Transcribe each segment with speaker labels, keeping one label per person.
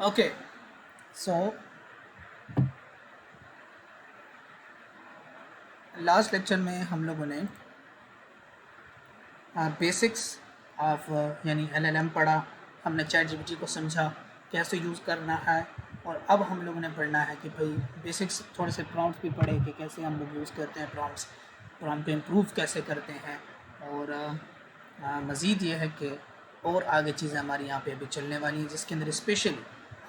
Speaker 1: Okay, so last lecture में हम लोगों ने बेसिक्स ऑफ यानी एलएलएम पढ़ा, हमने चैट जीपीटी को समझा कैसे यूज़ करना है, और अब हम लोगों ने पढ़ना है कि भाई बेसिक्स थोड़े से प्रॉम्प्ट भी पढ़े कि कैसे हम लोग यूज़ करते हैं प्रॉम्प्ट को इम्प्रूव कैसे करते हैं, और मज़ीद ये है कि और आगे चीज़ें हमारी यहाँ पे अभी चलने वाली हैं जिसके अंदर स्पेशली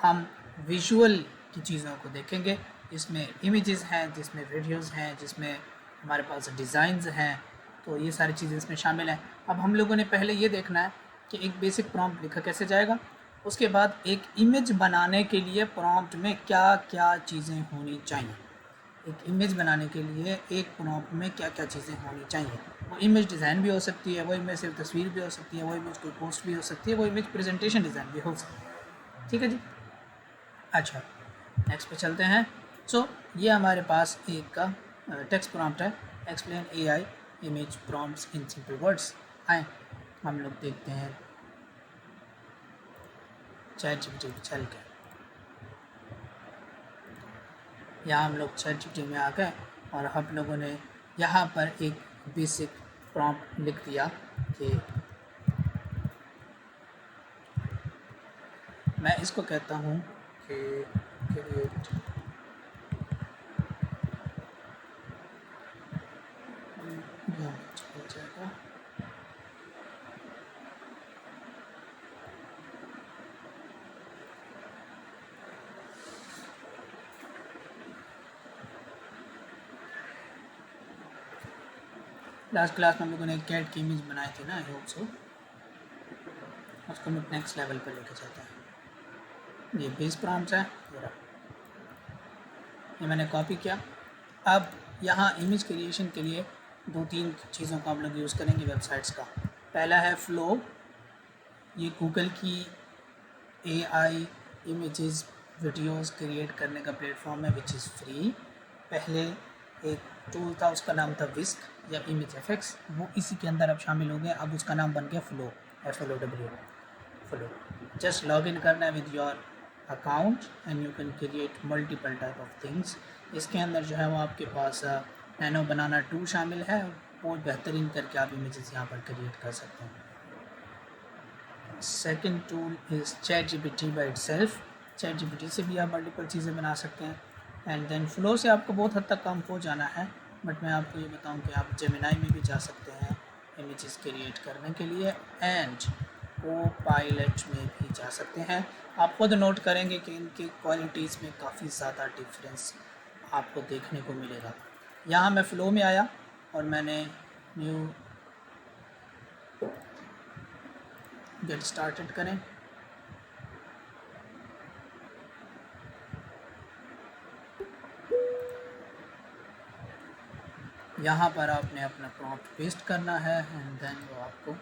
Speaker 1: हम विजुअल की चीज़ों को देखेंगे, जिसमें इमेजेस हैं, जिसमें वीडियोस हैं, जिसमें हमारे पास डिज़ाइंस हैं, तो ये सारी चीज़ें इसमें शामिल हैं। अब हम लोगों ने पहले ये देखना है कि एक बेसिक प्रॉम्प्ट लिखा कैसे जाएगा, उसके बाद एक इमेज बनाने के लिए प्रॉम्प्ट में क्या क्या चीज़ें होनी चाहिए। एक इमेज बनाने के लिए एक प्रॉम्प्ट में क्या क्या चीज़ें होनी चाहिए। वो इमेज डिज़ाइन भी हो सकती है, वो इमेज सिर्फ तस्वीर भी हो सकती है, वो इमेज कोई पोस्ट भी हो सकती है, वो इमेज प्रेजेंटेशन डिज़ाइन भी हो सकती है। ठीक है जी, अच्छा नेक्स्ट पे चलते हैं। सो ये हमारे पास एक का टेक्स्ट प्रॉम्प्ट है, explain AI image prompts in simple words. आए हम लोग देखते हैं चैट जीपीटी पे चल के। यहाँ हम लोग चैट जीपीटी में आ गए और हम लोगों ने यहाँ पर एक बेसिक प्रॉम्प्ट लिख दिया कि मैं इसको कहता हूँ कि क्रिएट हो जाएगा लास्ट क्लास में हम लोगों ने कैट की इमेज बनाई थी ना, आई होप सो उसको मैं नेक्स्ट लेवल पर लेके चलता है। ये बेस प्रॉम्प्ट है, ये मैंने कॉपी किया। अब यहाँ इमेज क्रिएशन के लिए 2-3 चीज़ों का हम लोग यूज़ करेंगे वेबसाइट्स का। पहला है फ्लो, ये गूगल की एआई इमेजेस वीडियोस क्रिएट करने का प्लेटफॉर्म है विच इज़ फ्री। पहले एक टूल था, उसका नाम था विस्क या इमेज एफेक्ट्स, वो इसी के अंदर अब शामिल हो गया। अब उसका नाम बन गया flow, FLOW, flow. Just log in करना है with your account and you can create multiple type of things. इसके अंदर जो है वो आपके पास नैनो बनाना 2 शामिल है, बहुत बेहतरीन करके आप इमेजेस यहाँ पर क्रिएट कर सकते हैं। Second tool is chat GPT by itself, chat GPT से भी आप मल्टीपल चीज़ें बना सकते हैं। एंड देन फ्लो से आपको बहुत हद तक काम हो जाना है, बट मैं आपको ये बताऊं कि आप जेमिनाई में भी जा सकते हैं इमेजेस क्रिएट करने के लिए, एंड कोपायलट में भी जा सकते हैं। आप खुद नोट करेंगे कि इनकी क्वालिटीज़ में काफ़ी ज़्यादा डिफरेंस आपको देखने को मिलेगा। यहाँ मैं फ़्लो में आया और मैंने न्यू गेट स्टार्टेड करें। यहाँ पर आपने अपना प्रॉम्प्ट पेस्ट करना है एंड देन वो आपको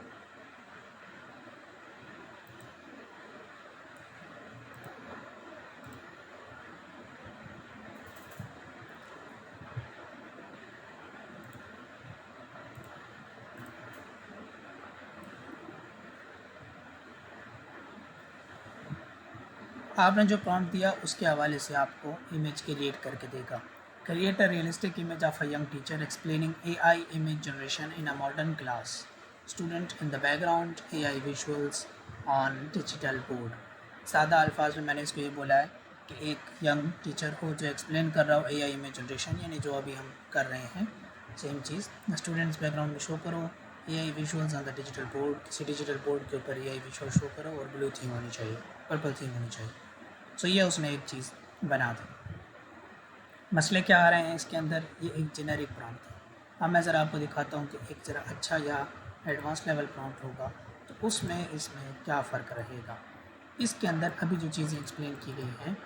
Speaker 1: आपने जो प्रॉम्प्ट दिया उसके हवाले से आपको इमेज क्रिएट करके देगा। Create a realistic image of a young teacher explaining AI image generation in a modern class, student in the background, AI visuals on digital board. सादा अल्फाज में मैंने इसको ये बोला है कि एक यंग टीचर हो जो एक्सप्लेन कर रहा हो एआई इमेज जनरेशन, यानी जो अभी हम कर रहे हैं सेम चीज़। स्टूडेंट्स बैकग्राउंड में शो करो, AI visuals on the digital board, किसी डिजिटल बोर्ड के ऊपर एआई विजुअल शो करो, और ब्लू थीम होनी चाहिए, पर्पल थीम होनी चाहिए। सो ये उसने एक चीज़ बना दी। मसले क्या आ रहे हैं इसके अंदर, ये एक जेनेरिक प्रॉम्प्ट है। अब मैं ज़रा आपको दिखाता हूँ कि एक ज़रा अच्छा या एडवांस लेवल प्रॉम्प्ट होगा तो उसमें इसमें क्या फ़र्क रहेगा। इसके अंदर अभी जो चीज़ें एक्सप्लेन की गई हैं,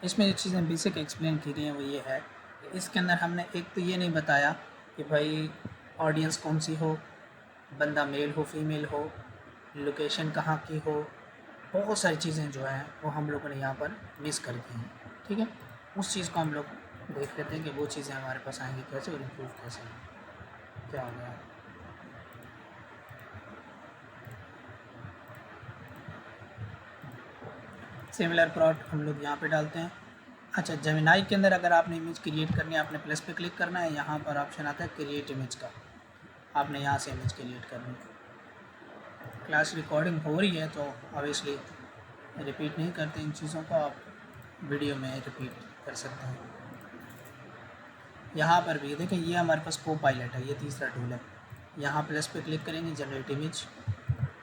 Speaker 1: इसमें जो चीज़ें बेसिक एक्सप्लेन की गई हैं वो ये है कि इसके अंदर हमने एक तो ये नहीं बताया कि भाई ऑडियंस कौन सी हो, बंदा मेल हो फीमेल हो, लोकेशन कहाँ की हो, बहुत सारी चीज़ें जो हैं वो हम लोगों ने यहाँ पर मिस कर दी हैं। ठीक है, उस चीज़ को हम लोग देख लेते हैं कि वो चीज़ें हमारे पास आएंगी कैसे और इम्प्रूव कैसे। क्या हो गया, सिमिलर प्लॉट हम लोग यहाँ पे डालते हैं। अच्छा, जेमिनाई के अंदर अगर आपने इमेज क्रिएट करनी है, आपने प्लस पे क्लिक करना है, यहाँ पर ऑप्शन आता है क्रिएट इमेज का, आपने यहाँ से इमेज क्रिएट करनी है। क्लास रिकॉर्डिंग हो रही है तो ऑब्वियसली रिपीट नहीं करते इन चीज़ों को, आप वीडियो में रिपीट कर सकते हैं। यहाँ पर भी देखें, ये हमारे पास को पायलट है, ये तीसरा टूल है। यहाँ प्लस पे क्लिक करेंगे, जनरेट इमेज,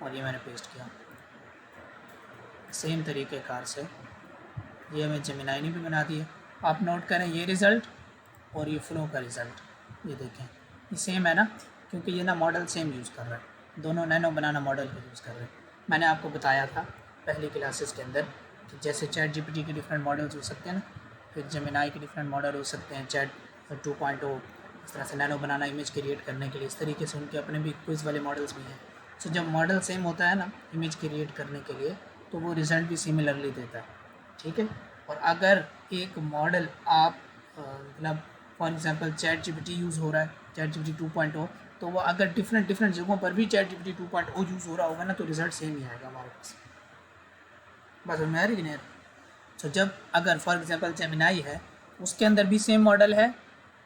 Speaker 1: और ये मैंने पेस्ट किया। सेम तरीके कार से ये हमें जेमिनाई ने भी बना दी है। आप नोट करें ये रिज़ल्ट और ये फ्लो का रिज़ल्ट, ये देखें ये सेम है ना, क्योंकि ये ना मॉडल सेम यूज़ कर रहा है, दोनों नैनो बनाना मॉडल को यूज़ कर रहे हैं। मैंने आपको बताया था पहली क्लासेस के अंदर कि जैसे चैट जीपीटी के डिफरेंट मॉडल्स हो सकते हैं ना, फिर जेमिनाई के डिफरेंट मॉडल हो सकते हैं, चैट 2.0, इस तरह से नैनो बनाना इमेज क्रिएट करने के लिए, इस तरीके से उनके अपने भी क्विज़ वाले मॉडल्स भी हैं। सो जब मॉडल सेम होता है ना इमेज क्रिएट करने के लिए, तो वो रिज़ल्ट भी सिमिलरली देता है, ठीक है। और अगर एक मॉडल आप मतलब for example chat GPT use हो रहा है, चैट जीपीटी 2.0, तो वो अगर डिफरेंट जगहों पर भी चैट जीपीटी 2.0 यूज़ हो रहा होगा ना, तो रिज़ल्ट सेम ही आएगा हमारे पास। बस में आ रही कि नहीं? तो जब अगर फॉर एग्जांपल जेमिनाई है, उसके अंदर भी सेम मॉडल है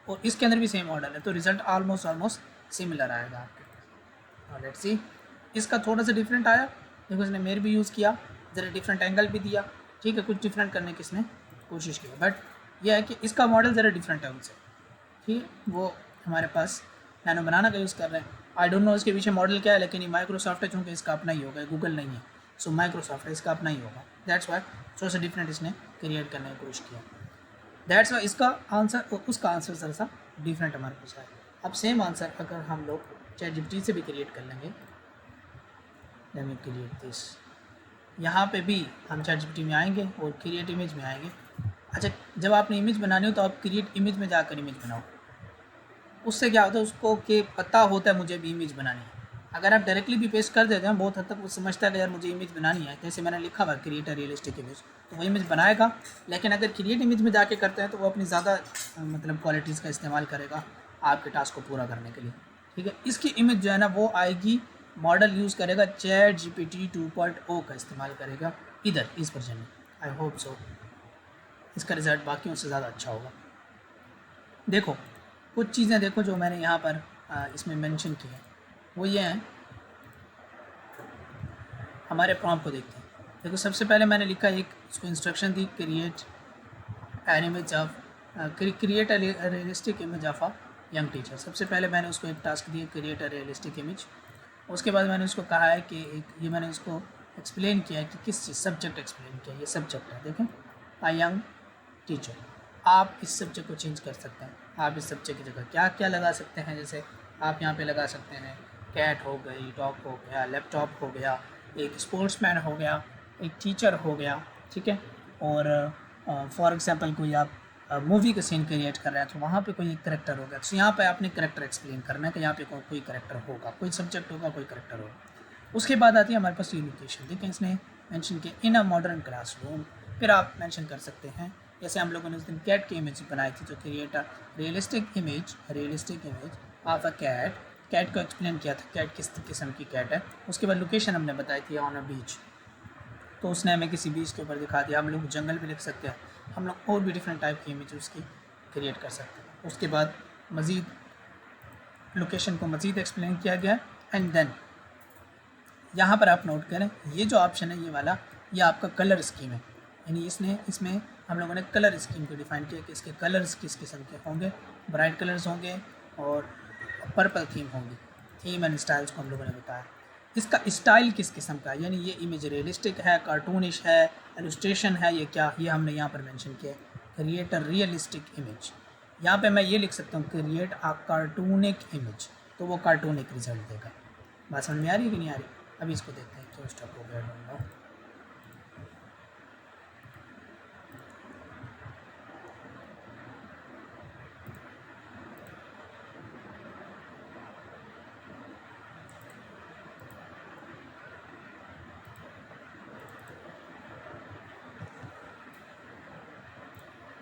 Speaker 1: और इसके अंदर भी सेम मॉडल है, तो रिज़ल्ट ऑलमोस्ट सिमिलर आएगा आपके। लेट्स सी, इसका थोड़ा सा डिफरेंट आया, देखो इसने मेरे भी यूज़ किया, ज़रा डिफरेंट एंगल भी दिया, ठीक है, कुछ डिफरेंट करने की इसने कोशिश की, बट यह है कि इसका मॉडल ज़रा डिफरेंट है उनसे, ठीक है। वो हमारे पास नैनो बनाना का यूज़ कर रहे हैं। आई डोंट नो इसके पीछे मॉडल क्या है, लेकिन ये माइक्रोसॉफ्ट है, चूँकि इसका अपना ही होगा, गूगल नहीं है, सो माइक्रोसॉफ्ट है, इसका अपना ही होगा, दैट्स वाई थोड़ा सा डिफरेंट इसने क्रिएट करने की कोशिश किया, दैट्स वाई इसका आंसर और उसका आंसर ज़रा सा डिफरेंट हमारे पास है। अब सेम आंसर अगर हम लोग चैट जीपीटी से भी क्रिएट कर लेंगे, लेट मी क्रिएट दिस, यहाँ पे भी हम चैट जीपीटी में आएंगे और क्रिएट इमेज में आएंगे। अच्छा, जब आपने इमेज बनानी हो तो आप क्रिएट इमेज में जाकर इमेज बनाओ, उससे क्या होता है उसको कि पता होता है मुझे भी इमेज बनानी है। अगर आप डायरेक्टली भी पेस्ट कर देते हैं, बहुत हद तक वो समझता है कि यार मुझे इमेज बनानी है, जैसे मैंने लिखा हुआ क्रिएट अ रियलिस्टिक इमेज, तो वो इमेज बनाएगा। लेकिन अगर क्रिएट इमेज में जाके करते हैं तो वो अपनी ज़्यादा मतलब क्वालिटीज़ का इस्तेमाल करेगा आपके टास्क को पूरा करने के लिए, ठीक है। इसकी इमेज जो है ना वो आएगी, मॉडल यूज़ करेगा चैट जीपीटी 2.0 का इस्तेमाल करेगा इधर इस वर्जन में। आई होप सो इसका रिज़ल्ट बाकियों से ज़्यादा अच्छा होगा। देखो कुछ चीज़ें देखो जो मैंने यहाँ पर इसमें मेंशन की है, वो ये हैं, हमारे प्रॉम्प्ट को देखते हैं। देखो सबसे पहले मैंने लिखा एक उसको instruction the, create an image of create a realistic image of a young teacher. सबसे पहले मैंने उसको एक टास्क दिया, क्रिएट अ रियलिस्टिक इमेज। उसके बाद मैंने उसको कहा है कि एक ये मैंने उसको एक्सप्लेन किया है कि किस चीज़ सब्जेक्ट एक्सप्लेन किया, ये सब्जेक्ट है, देखें अ यंग टीचर। आप इस सब्जेक्ट को चेंज कर सकते हैं, आप इस सब्जेक्ट की जगह क्या क्या लगा सकते हैं, जैसे आप यहाँ पे लगा सकते हैं कैट हो गई, डॉग हो गया, लैपटॉप हो गया, एक स्पोर्ट्समैन हो गया, एक टीचर हो गया, ठीक है। और फॉर एग्जांपल कोई आप मूवी का सीन क्रिएट कर रहे हैं तो वहाँ पे कोई एक करेक्टर होगा, तो यहाँ पे आपने करेक्टर एक्सप्लेन करना है कि यहाँ पे कोई करेक्टर होगा, कोई सब्जेक्ट होगा, कोई करेक्टर होगा। उसके बाद आती है हमारे पास ये लोकेशन, देखें इसने मेंशन किया इन अ मॉडर्न क्लासरूम। फिर आप मेंशन कर सकते हैं, जैसे हम लोगों ने उस दिन कैट की इमेज बनाई थी, तो create a realistic image of a cat को एक्सप्लेन किया था कैट किस किस्म की कैट है। उसके बाद लोकेशन हमने बताई थी ऑन अ बीच, तो उसने हमें किसी बीच के ऊपर दिखा दिया। हम लोग जंगल भी लिख सकते हैं, हम लोग और भी डिफरेंट टाइप की इमेज उसकी क्रिएट कर सकते हैं। उसके बाद मज़ीद लोकेशन को मज़ीद एक्सप्लेन किया गया। एंड देन यहाँ पर आप नोट करें, ये जो ऑप्शन है ये वाला, ये आपका कलर स्कीम है, यानी इसमें हम लोगों ने कलर स्कीम को डिफाइन किया कि इसके कलर्स किस किस्म के होंगे, ब्राइट कलर्स होंगे और पर्पल थीम होगी। थीम एंड स्टाइल्स को हम लोगों ने बताया। इसका स्टाइल किस किस्म का है, यानी ये इमेज रियलिस्टिक है, कार्टूनिश है, इलस्ट्रेशन है, ये क्या, ये हमने यहाँ पर मेंशन किया है। क्रिएट अ रियलिस्टिक इमेज, यहाँ पे मैं ये लिख सकता हूँ क्रिएट अ कार्टूनिक इमेज, तो वो कार्टूनिक रिजल्ट देगा। बात समझ में आ रही है कि नहीं आ रही? अभी इसको देखते हैं क्यों स्टॉप हो गया, डोंट नो।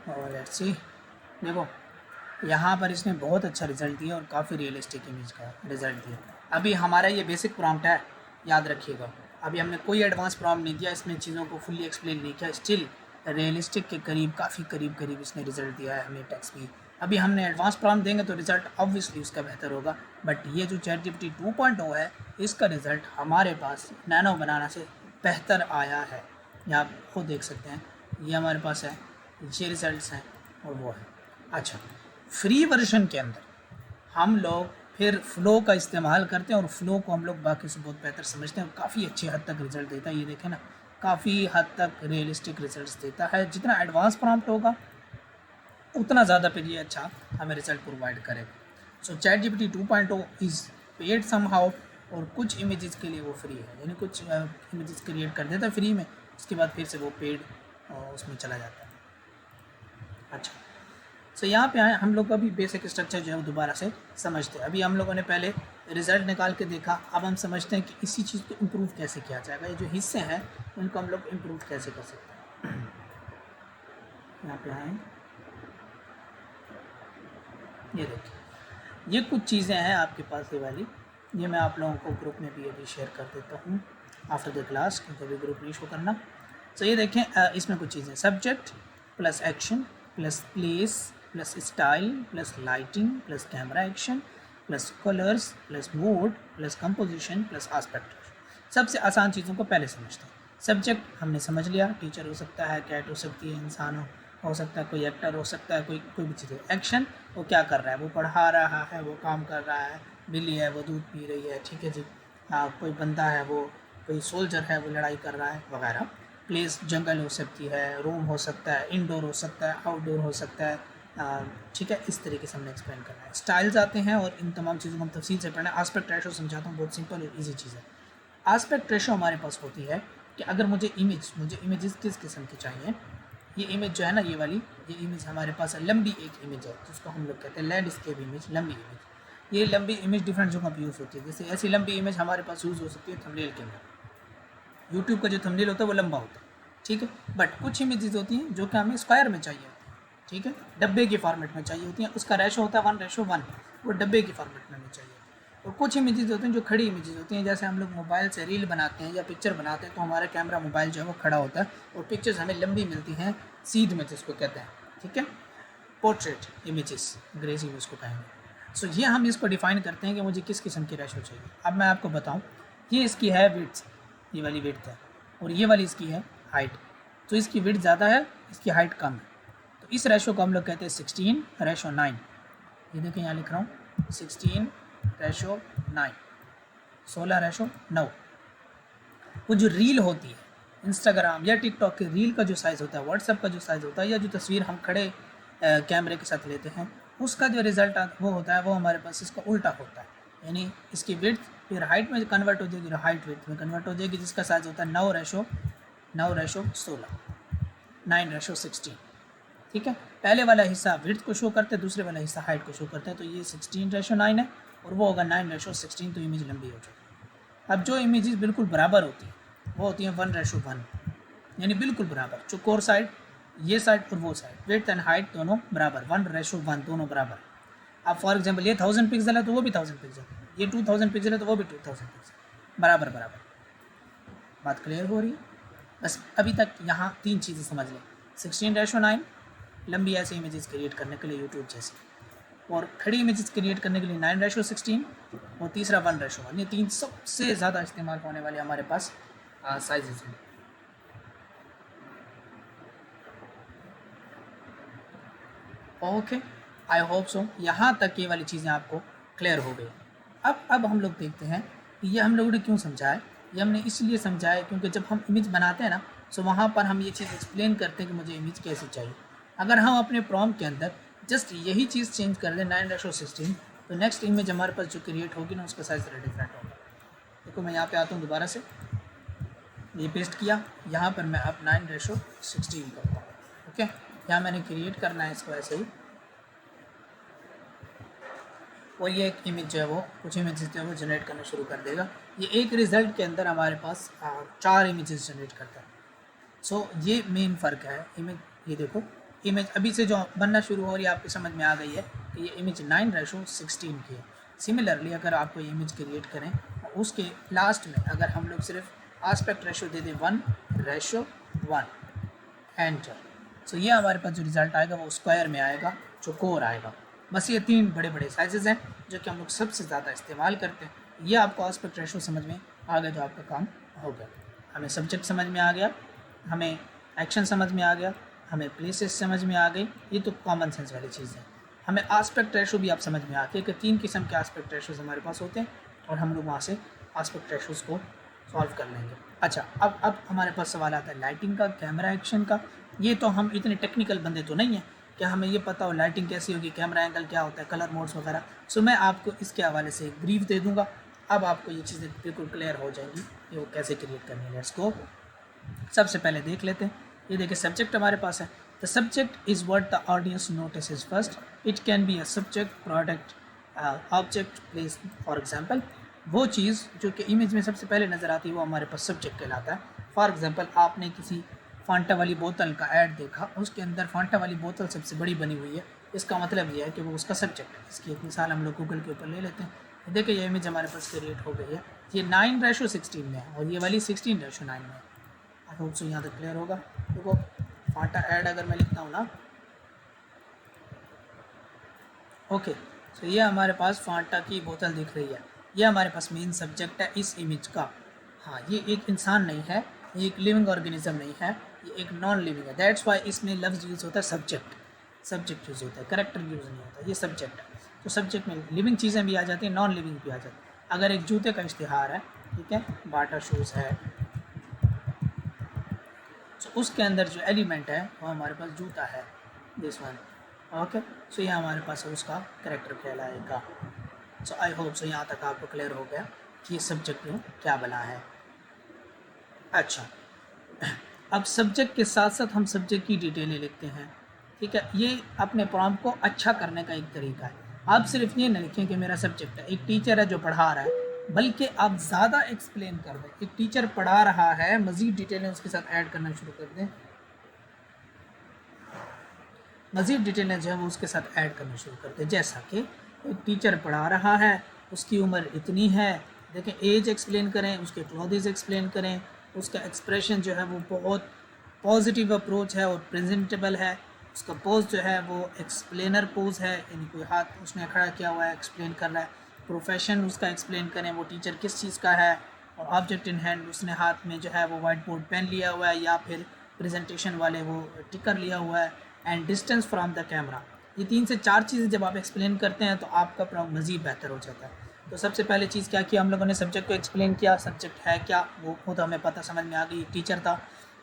Speaker 1: और लेट्स सी, देखो यहाँ पर इसने बहुत अच्छा रिज़ल्ट दिया और काफ़ी रियलिस्टिक इमेज का रिज़ल्ट दिया। अभी हमारा ये बेसिक प्रॉम्प्ट है, याद रखिएगा। अभी हमने कोई एडवांस प्रॉम्प्ट नहीं दिया, इसमें चीज़ों को फुल्ली एक्सप्लेन नहीं किया, स्टिल रियलिस्टिक के करीब, काफ़ी करीब इसने रिज़ल्ट दिया है हमें टेक्स्ट भी। अभी हमने एडवांस प्रॉम्प्ट देंगे तो रिज़ल्ट ऑब्वियसली उसका बेहतर होगा, बट ये जो ChatGPT 2.0 है इसका रिज़ल्ट हमारे पास नैनो बनाना से बेहतर आया है। ये आप खुद देख सकते हैं, ये हमारे पास है, ये रिज़ल्ट हैं और वो है। अच्छा, फ्री वर्जन के अंदर हम लोग फिर फ़्लो का इस्तेमाल करते हैं और फ़्लो को हम लोग बाकी से बहुत बेहतर समझते हैं और काफ़ी अच्छी हद तक रिज़ल्ट देता है। ये देखें ना, काफ़ी हद तक रियलिस्टिक रिज़ल्ट देता है। जितना एडवांस प्रॉम्प्ट होगा उतना ज़्यादा फिर ये अच्छा हमें रिज़ल्ट प्रोवाइड करेगा। सो ChatGPT 2.0 इज़ पेड समहाउ, और कुछ इमेजेस के लिए वो फ्री है, यानी कुछ इमेजेस क्रिएट कर देता है फ्री में, उसके बाद फिर से वो पेड उसमें चला जाता है। अच्छा, सो यहाँ पे आए हम लोग का भी बेसिक स्ट्रक्चर जो है वो दोबारा से समझते हैं। अभी हम लोगों ने पहले रिज़ल्ट निकाल के देखा, अब हम समझते हैं कि इसी चीज़ को इम्प्रूव कैसे किया जाएगा। ये जो हिस्से हैं उनको हम लोग इम्प्रूव कैसे कर सकते हैं। यहाँ पे आए, ये देखिए, ये कुछ चीज़ें हैं आपके पास ये वाली, ये मैं आप लोगों को ग्रुप में भी अभी शेयर कर देता हूँ आफ्टर द क्लास, क्योंकि अभी ग्रुप नहीं शो करना। तो ये देखें, इसमें कुछ चीज़ें, subject plus action plus place plus style plus lighting plus camera action plus colours plus mood plus composition plus aspect. सबसे आसान चीज़ों को पहले समझते हैं। सब्जेक्ट हमने समझ लिया, टीचर हो सकता है, कैट हो सकती है, इंसान हो सकता है, कोई एक्टर हो सकता है, कोई भी चीज़ है। एक्शन, वो क्या कर रहा है, वो पढ़ा रहा है, वो काम कर रहा है, बिल्ली है वो दूध पी रही है, ठीक है जी। कोई बंदा है, वो कोई सोल्जर है, वो लड़ाई कर रहा है वगैरह। प्लेस जंगल हो सकती है, रूम हो सकता है, इंडोर हो सकता है, आउटडोर हो सकता है, ठीक है। इस तरीके से हमने एक्सप्लेन करना है। स्टाइल्स आते हैं और इन तमाम चीज़ों को हम तफसील से पढ़ना है। आस्पेक्ट रेशो समझाता हूँ, बहुत सिंपल और ईजी चीज़ है। आस्पेक्ट रेशो हमारे पास होती है कि अगर मुझे इमेजेस किस किस्म की चाहिए, ये इमेज जो है ना, ये वाली, ये इमेज हमारे पास लंबी एक इमेज है जिसको हम लोग कहते हैं लैंडस्केप इमेज, लंबी इमेज। ये लंबी इमेज डिफरेंट जगहों पर यूज़ होती है। जैसे ऐसी लंबी इमेज हमारे पास यूज़ हो सकती है थंबनेल के अंदर। यूट्यूब का जो थंबनेल होता है वो लंबा होता है, ठीक है। बट कुछ इमेजेस होती हैं जो कि हमें स्क्वायर में चाहिए होती है, ठीक है, डब्बे के फॉर्मेट में चाहिए होती हैं। उसका रेशो होता है 1:1, वो डब्बे के फॉर्मेट में हमें चाहिए। और कुछ इमेजेस होती हैं जो खड़ी इमेजेस होती हैं, जैसे हम लोग मोबाइल से रील बनाते हैं या पिक्चर बनाते हैं तो हमारा कैमरा मोबाइल जो है वो खड़ा होता है और पिक्चर्स हमें लंबी मिलती हैं, सीध में जिसको कहते हैं, ठीक है। पोर्ट्रेट इमेजेस, अंग्रेजी में उसको कहेंगे। सो ये हम इसको डिफाइन करते हैं कि मुझे किस किस्म की रेशो चाहिए। अब मैं आपको बताऊँ, ये इसकी है विड्थ, ये वाली विड्थ है, और ये वाली इसकी है हाइट। तो इसकी विड्थ ज़्यादा है, इसकी हाइट कम है, तो इस रेशो को हम लोग कहते हैं 16:9। ये देखिए यहाँ लिख रहा हूँ 16:9, 16:9। वो जो रील होती है इंस्टाग्राम या टिकटॉक के रील का जो साइज़ होता है, व्हाट्सएप का जो साइज़ होता है, या जो तस्वीर हम खड़े कैमरे के साथ लेते हैं, उसका जो रिज़ल्ट वो होता है वो हमारे पास इसका उल्टा होता है। यानी इसकी विड्थ फिर हाइट में कन्वर्ट हो जाएगी, हाइट विड्थ में कन्वर्ट हो जाएगी, जिसका साइज़ होता है 9:16, 9:16, ठीक है। पहले वाला हिस्सा विड्थ को शो करते हैं, दूसरे वाला हिस्सा हाइट को शो करते हैं। तो ये 16:9 है और वो होगा 9:16, तो इमेज लंबी हो जाएगी। अब जो इमेजेस बिल्कुल बराबर होती हैं वो होती हैं 1:1, यानी बिल्कुल बराबर। जो कोर साइड, ये साइड और वो साइड, विड्थ एंड हाइट दोनों बराबर, 1:1 दोनों बराबर। अब फॉर एग्जांपल ये 1000 पिक्सल है तो वो भी 1000 पिक्सल, ये 2000 पिक्सल है तो वो भी 2000 पिक्सल, बराबर बराबर। बात क्लियर हो रही है? बस अभी तक यहाँ 3 चीज़ें समझ लें। 16:9 लंबी ऐसे इमेजेस क्रिएट करने के लिए यूट्यूब जैसे, और खड़ी इमेजेस क्रिएट करने के लिए 9:16, और तीसरा 1:1। ये 3 सबसे ज़्यादा इस्तेमाल होने वाले हमारे पास साइजेस हैं। ओके, आई होप सो यहाँ तक ये वाली चीज़ें आपको क्लियर हो गई। अब हम लोग देखते हैं कि ये हम लोगों ने क्यों समझाया। ये हमने इसलिए समझाया क्योंकि जब हम इमेज बनाते हैं ना, तो वहाँ पर हम ये चीज़ एक्सप्लेन करते हैं कि मुझे इमेज कैसी चाहिए। अगर हम अपने प्रॉम्प्ट के अंदर जस्ट यही चीज़ चेंज कर दें 9:16, तो नेक्स्ट इमेज हमारे पास जो क्रिएट होगी ना, उसका साइज़ डिफरेंट होगा। देखो मैं यहाँ पे आता हूँ दोबारा से, ये पेस्ट किया, यहाँ पर मैं अब 9:16 करता हूँ। ओके, यहाँ मैंने क्रिएट करना है इसको ऐसे ही, और ये एक इमेज जो है वो कुछ इमेजेस जो है वो जनरेट करना शुरू कर देगा। ये एक रिज़ल्ट के अंदर हमारे पास 4 इमेजेस जनरेट करता है। सो ये मेन फ़र्क है इमेज। ये देखो, इमेज अभी से जो बनना शुरू हो रही है आपकी समझ में आ गई है कि ये इमेज 9:16 की है। सिमिलरली अगर आप कोई इमेज क्रिएट करें और उसके लास्ट में अगर हम लोग सिर्फ आस्पेक्ट रेशो दे दें 1:1 एंटर, तो ये हमारे पास जो रिज़ल्ट आएगा वो स्क्वायर में आएगा, जो कोर आएगा। बस ये 3 बड़े बड़े साइजेज़ हैं जो कि हम लोग सबसे ज़्यादा इस्तेमाल करते हैं। ये आपको आस्पेक्ट रेशो समझ में आ गया तो आपका काम हो गया। हमें सब्जेक्ट समझ में आ गया, हमें एक्शन समझ में आ गया, हमें प्लेसेस समझ में आ गई, ये तो कॉमन सेंस वाली चीज़ है। हमें आस्पेक्ट रेशो भी आप समझ में आती है कि 3 किस्म के आस्पेक्ट रेशोज़ हमारे पास होते हैं और हम लोग वहाँ से आस्पेक्ट रेशोज़ को सॉल्व कर लेंगे। अच्छा, अब हमारे पास सवाल आता है लाइटिंग का, कैमरा एक्शन का। ये तो हम इतने टेक्निकल बंदे तो नहीं हैं कि हमें ये पता हो लाइटिंग कैसी होगी, कैमरा एंगल क्या होता है, कलर मोड्स वगैरह। सो मैं आपको इसके हवाले से एक ब्रीफ दे दूँगा, अब आपको ये चीज़ें बिल्कुल क्लियर हो जाएंगी कि वो कैसे क्रिएट करनी है। लेट्स गो। सबसे पहले देख लेते हैं। ये देखिए सब्जेक्ट हमारे पास है। The subject is what the audience notices first. It can be a subject, product, object, place. For example वो चीज़ जो कि इमेज में सबसे पहले नज़र आती है वो हमारे पास सब्जेक्ट कहलाता है। फॉर एग्जांपल आपने किसी फांटा वाली बोतल का ऐड देखा, उसके अंदर फांटा वाली बोतल सबसे बड़ी बनी हुई है, इसका मतलब ये है कि वो उसका सब्जेक्ट है। इसकी एक मिसाल हम लोग गूगल के ऊपर ले लेते हैं। देखिए ये इमेज हमारे पास क्रिएट हो गई है, ये 9:16 में है और ये वाली 16:9 में है। आई होप सो यहाँ तक क्लियर होगा। देखो फांटा ऐड अगर मैं लिखता हूँ ना, ओके, सो ये हमारे पास फांटा की बोतल दिख रही है, ये हमारे पास मेन सब्जेक्ट है इस इमेज का। हाँ, ये एक इंसान नहीं है, ये एक लिविंग ऑर्गेनिज्म नहीं है, ये एक नॉन लिविंग है। दैट्स वाई इसमें लफ्ज़ यूज़ होता है सब्जेक्ट, सब्जेक्ट यूज़ होता है, करेक्टर यूज़ नहीं होता, ये सब्जेक्ट है। तो सब्जेक्ट में लिविंग चीज़ें भी आ जाती हैं, नॉन लिविंग भी आ जाती हैं। अगर एक जूते का इश्तिहार है, ठीक है, बाटा शूज़ है, तो उसके अंदर जो एलिमेंट है वो हमारे पास जूता है, दिस वन। ओके, सो ये हमारे पास उसका करेक्टर कहलाएगा। सो आई होप सो यहाँ तक आपको क्लियर हो गया कि ये सब्जेक्ट में क्या बना है। अच्छा, अब सब्जेक्ट के साथ साथ हम सब्जेक्ट की डिटेलें लिखते हैं, ठीक है। ये अपने प्रॉम्प्ट को अच्छा करने का एक तरीका है। आप सिर्फ ये नहीं लिखें कि मेरा सब्जेक्ट है, एक टीचर है जो पढ़ा रहा है, बल्कि आप ज़्यादा एक्सप्लेन कर दें। एक टीचर पढ़ा रहा है, मज़ीद डिटेलें उसके साथ ऐड करना शुरू कर दें, मज़ीद डिटेलें जो है वो उसके साथ ऐड करना शुरू कर दें। जैसा कि एक टीचर पढ़ा रहा है, उसकी उम्र इतनी है, देखें एज एक्सप्लेन करें, उसके क्लोथ्स एक्सप्लेन करें, उसका एक्सप्रेशन जो है वो बहुत पॉजिटिव अप्रोच है और प्रेजेंटेबल है, उसका पोज जो है वो एक्सप्लेनर पोज है, यानी कोई हाथ उसने खड़ा किया हुआ है, एक्सप्लेन कर रहा है। प्रोफेशन उसका एक्सप्लेन करें, वो टीचर किस चीज़ का है, और ऑब्जेक्ट इन हैंड, उसने हाथ में जो है वो वाइट बोर्ड पेन लिया हुआ है या फिर प्रेजेंटेशन वाले वो टिकर लिया हुआ है। And distance from the camera, ये 3 से 4 चीज़ें जब आप एक्सप्लेन करते हैं तो आपका प्रॉम्प्ट मज़ीद बेहतर हो जाता है। तो सबसे पहले चीज़ क्या किया हम लोगों ने, सब्जेक्ट को एक्सप्लेन किया, सब्जेक्ट है क्या वो खुद हमें पता समझ में आ गई, टीचर था।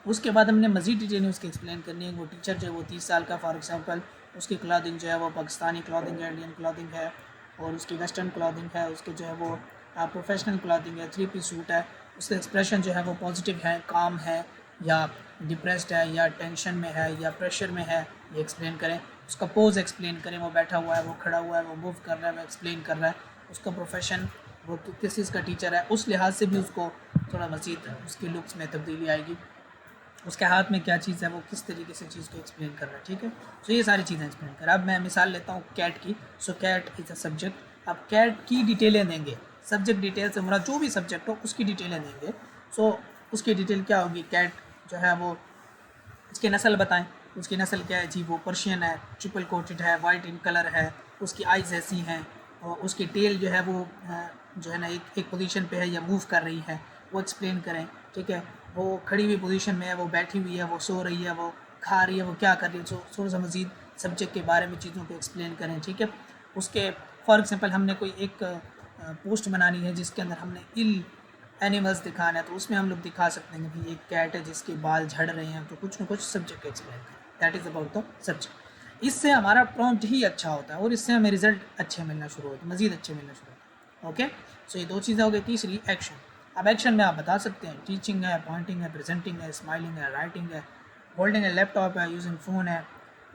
Speaker 1: उसके बाद हमने मज़ीद डिटेल उसकी एक्सप्लेन करनी है। वो टीचर जो है वो 30 साल का, फॉर एग्जांपल उसकी क्लॉथिंग जो है वो पाकिस्तानी क्लॉथिंग है, इंडियन क्लॉथिंग है, और उसकी वेस्टर्न क्लॉथिंग है, उसके जो है वो प्रोफेशनल क्लॉथिंग है, 3 पीस सूट है। उसका एक्सप्रेशन जो है वो पॉजिटिव है, काम है, या डिप्रेस्ड है, या टेंशन में है, या प्रेशर में है, ये एक्सप्लेन करें। उसका पोज एक्सप्लेन करें, वो बैठा हुआ है, वो खड़ा हुआ है, वो मूव कर रहा है, वो एक्सप्लेन कर रहा है। उसका प्रोफेशन, वो किस चीज़ का टीचर है, उस लिहाज से भी उसको थोड़ा मज़ीद उसकी लुक्स में तब्दीली आएगी। उसके हाथ में क्या चीज़ है, वो किस तरीके से चीज़ को एक्सप्लेन कर रहा है, ठीक है। तो ये सारी चीज़ें एक्सप्लेन कर। अब मैं मिसाल लेता हूँ कैट की। सो कैट इज़ अ सब्जेक्ट। अब कैट की डिटेलें देंगे, सब्जेक्ट डिटेल से हमारा जो भी सब्जेक्ट हो उसकी डिटेलें देंगे। सो उसकी डिटेल क्या होगी, कैट जो है वो उसकी नस्ल बताएं, उसकी नस्ल क्या है जी, वो पर्शियन है, ट्रिपल कोटेड है, वाइट इन कलर है, उसकी आइज़ ऐसी हैं, और उसकी टेल जो है वो जो है ना एक पोजीशन पे है या मूव कर रही है, वो एक्सप्लेन करें, ठीक है। वो खड़ी हुई पोजीशन में है, वो बैठी हुई है, वो सो रही है, वो खा रही है, वो क्या कर रही है, थोड़ा सा मज़ीद सब्जेक्ट के बारे में चीज़ों को एक्सप्लेन करें, ठीक है। उसके फॉर एग्जांपल हमने कोई एक पोस्ट बनानी है जिसके अंदर हमने इल एनिमल्स दिखाना है, तो उसमें हम लोग दिखा सकते हैं कि एक कैट है जिसके बाल झड़ रहे हैं, तो कुछ ना कुछ सब्जेक्ट एक्सप्लेन करें, that is about the subject. इससे हमारा प्रॉम्प्ट ही अच्छा होता है और इससे हमें रिजल्ट अच्छे मिलना शुरू होते हैं, मज़ीद अच्छे मिलना शुरू होते हैं। ओके, सो ये 2 चीज़ें हो गई। तीसरी एक्शन। अब एक्शन में आप बता सकते हैं टीचिंग है, पॉइंटिंग है, प्रेजेंटिंग है, स्माइलिंग है, राइटिंग है, होल्डिंग है, लैपटॉप है, यूजिंग फ़ोन है,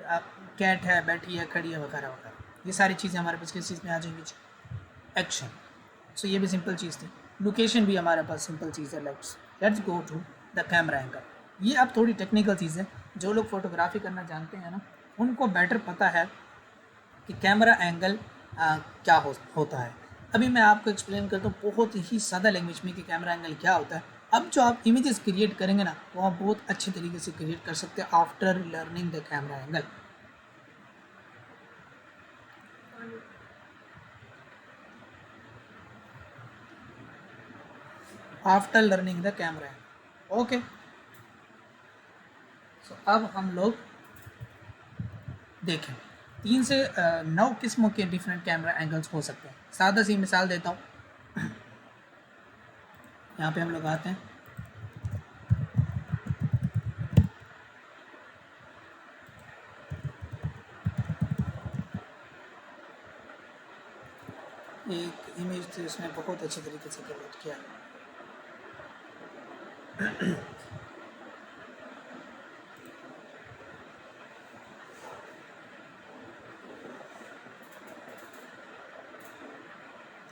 Speaker 1: कैट है, बैठी है, खड़ी है, वगैरह वगैरह। ये सारी चीज़ें हमारे पास किस चीज़ में आ जाएंगी, एक्शन। सो ये भी सिंपल चीज़ थी। लोकेशन भी हमारे पास सिंपल चीज़ है। Let's go to the camera angle. ये अब थोड़ी टेक्निकल चीज़ है, जो लोग फोटोग्राफी करना जानते हैं ना उनको बेटर पता है कि कैमरा एंगल क्या होता है। अभी मैं आपको एक्सप्लेन करता हूँ बहुत ही सादा लैंग्वेज में कि कैमरा एंगल क्या होता है। अब जो आप इमेजेस क्रिएट करेंगे ना, वो आप बहुत अच्छे तरीके से क्रिएट कर सकते हैं after learning the camera angle. After learning the camera angle, okay. So अब हम लोग देखें 3 से 9 किस्मों के डिफरेंट कैमरा एंगल्स हो सकते हैं। सादा सी मिसाल देता हूँ। यहाँ पे हम लोग आते हैं, एक इमेज थी उसने बहुत अच्छे तरीके से क्रिएट किया।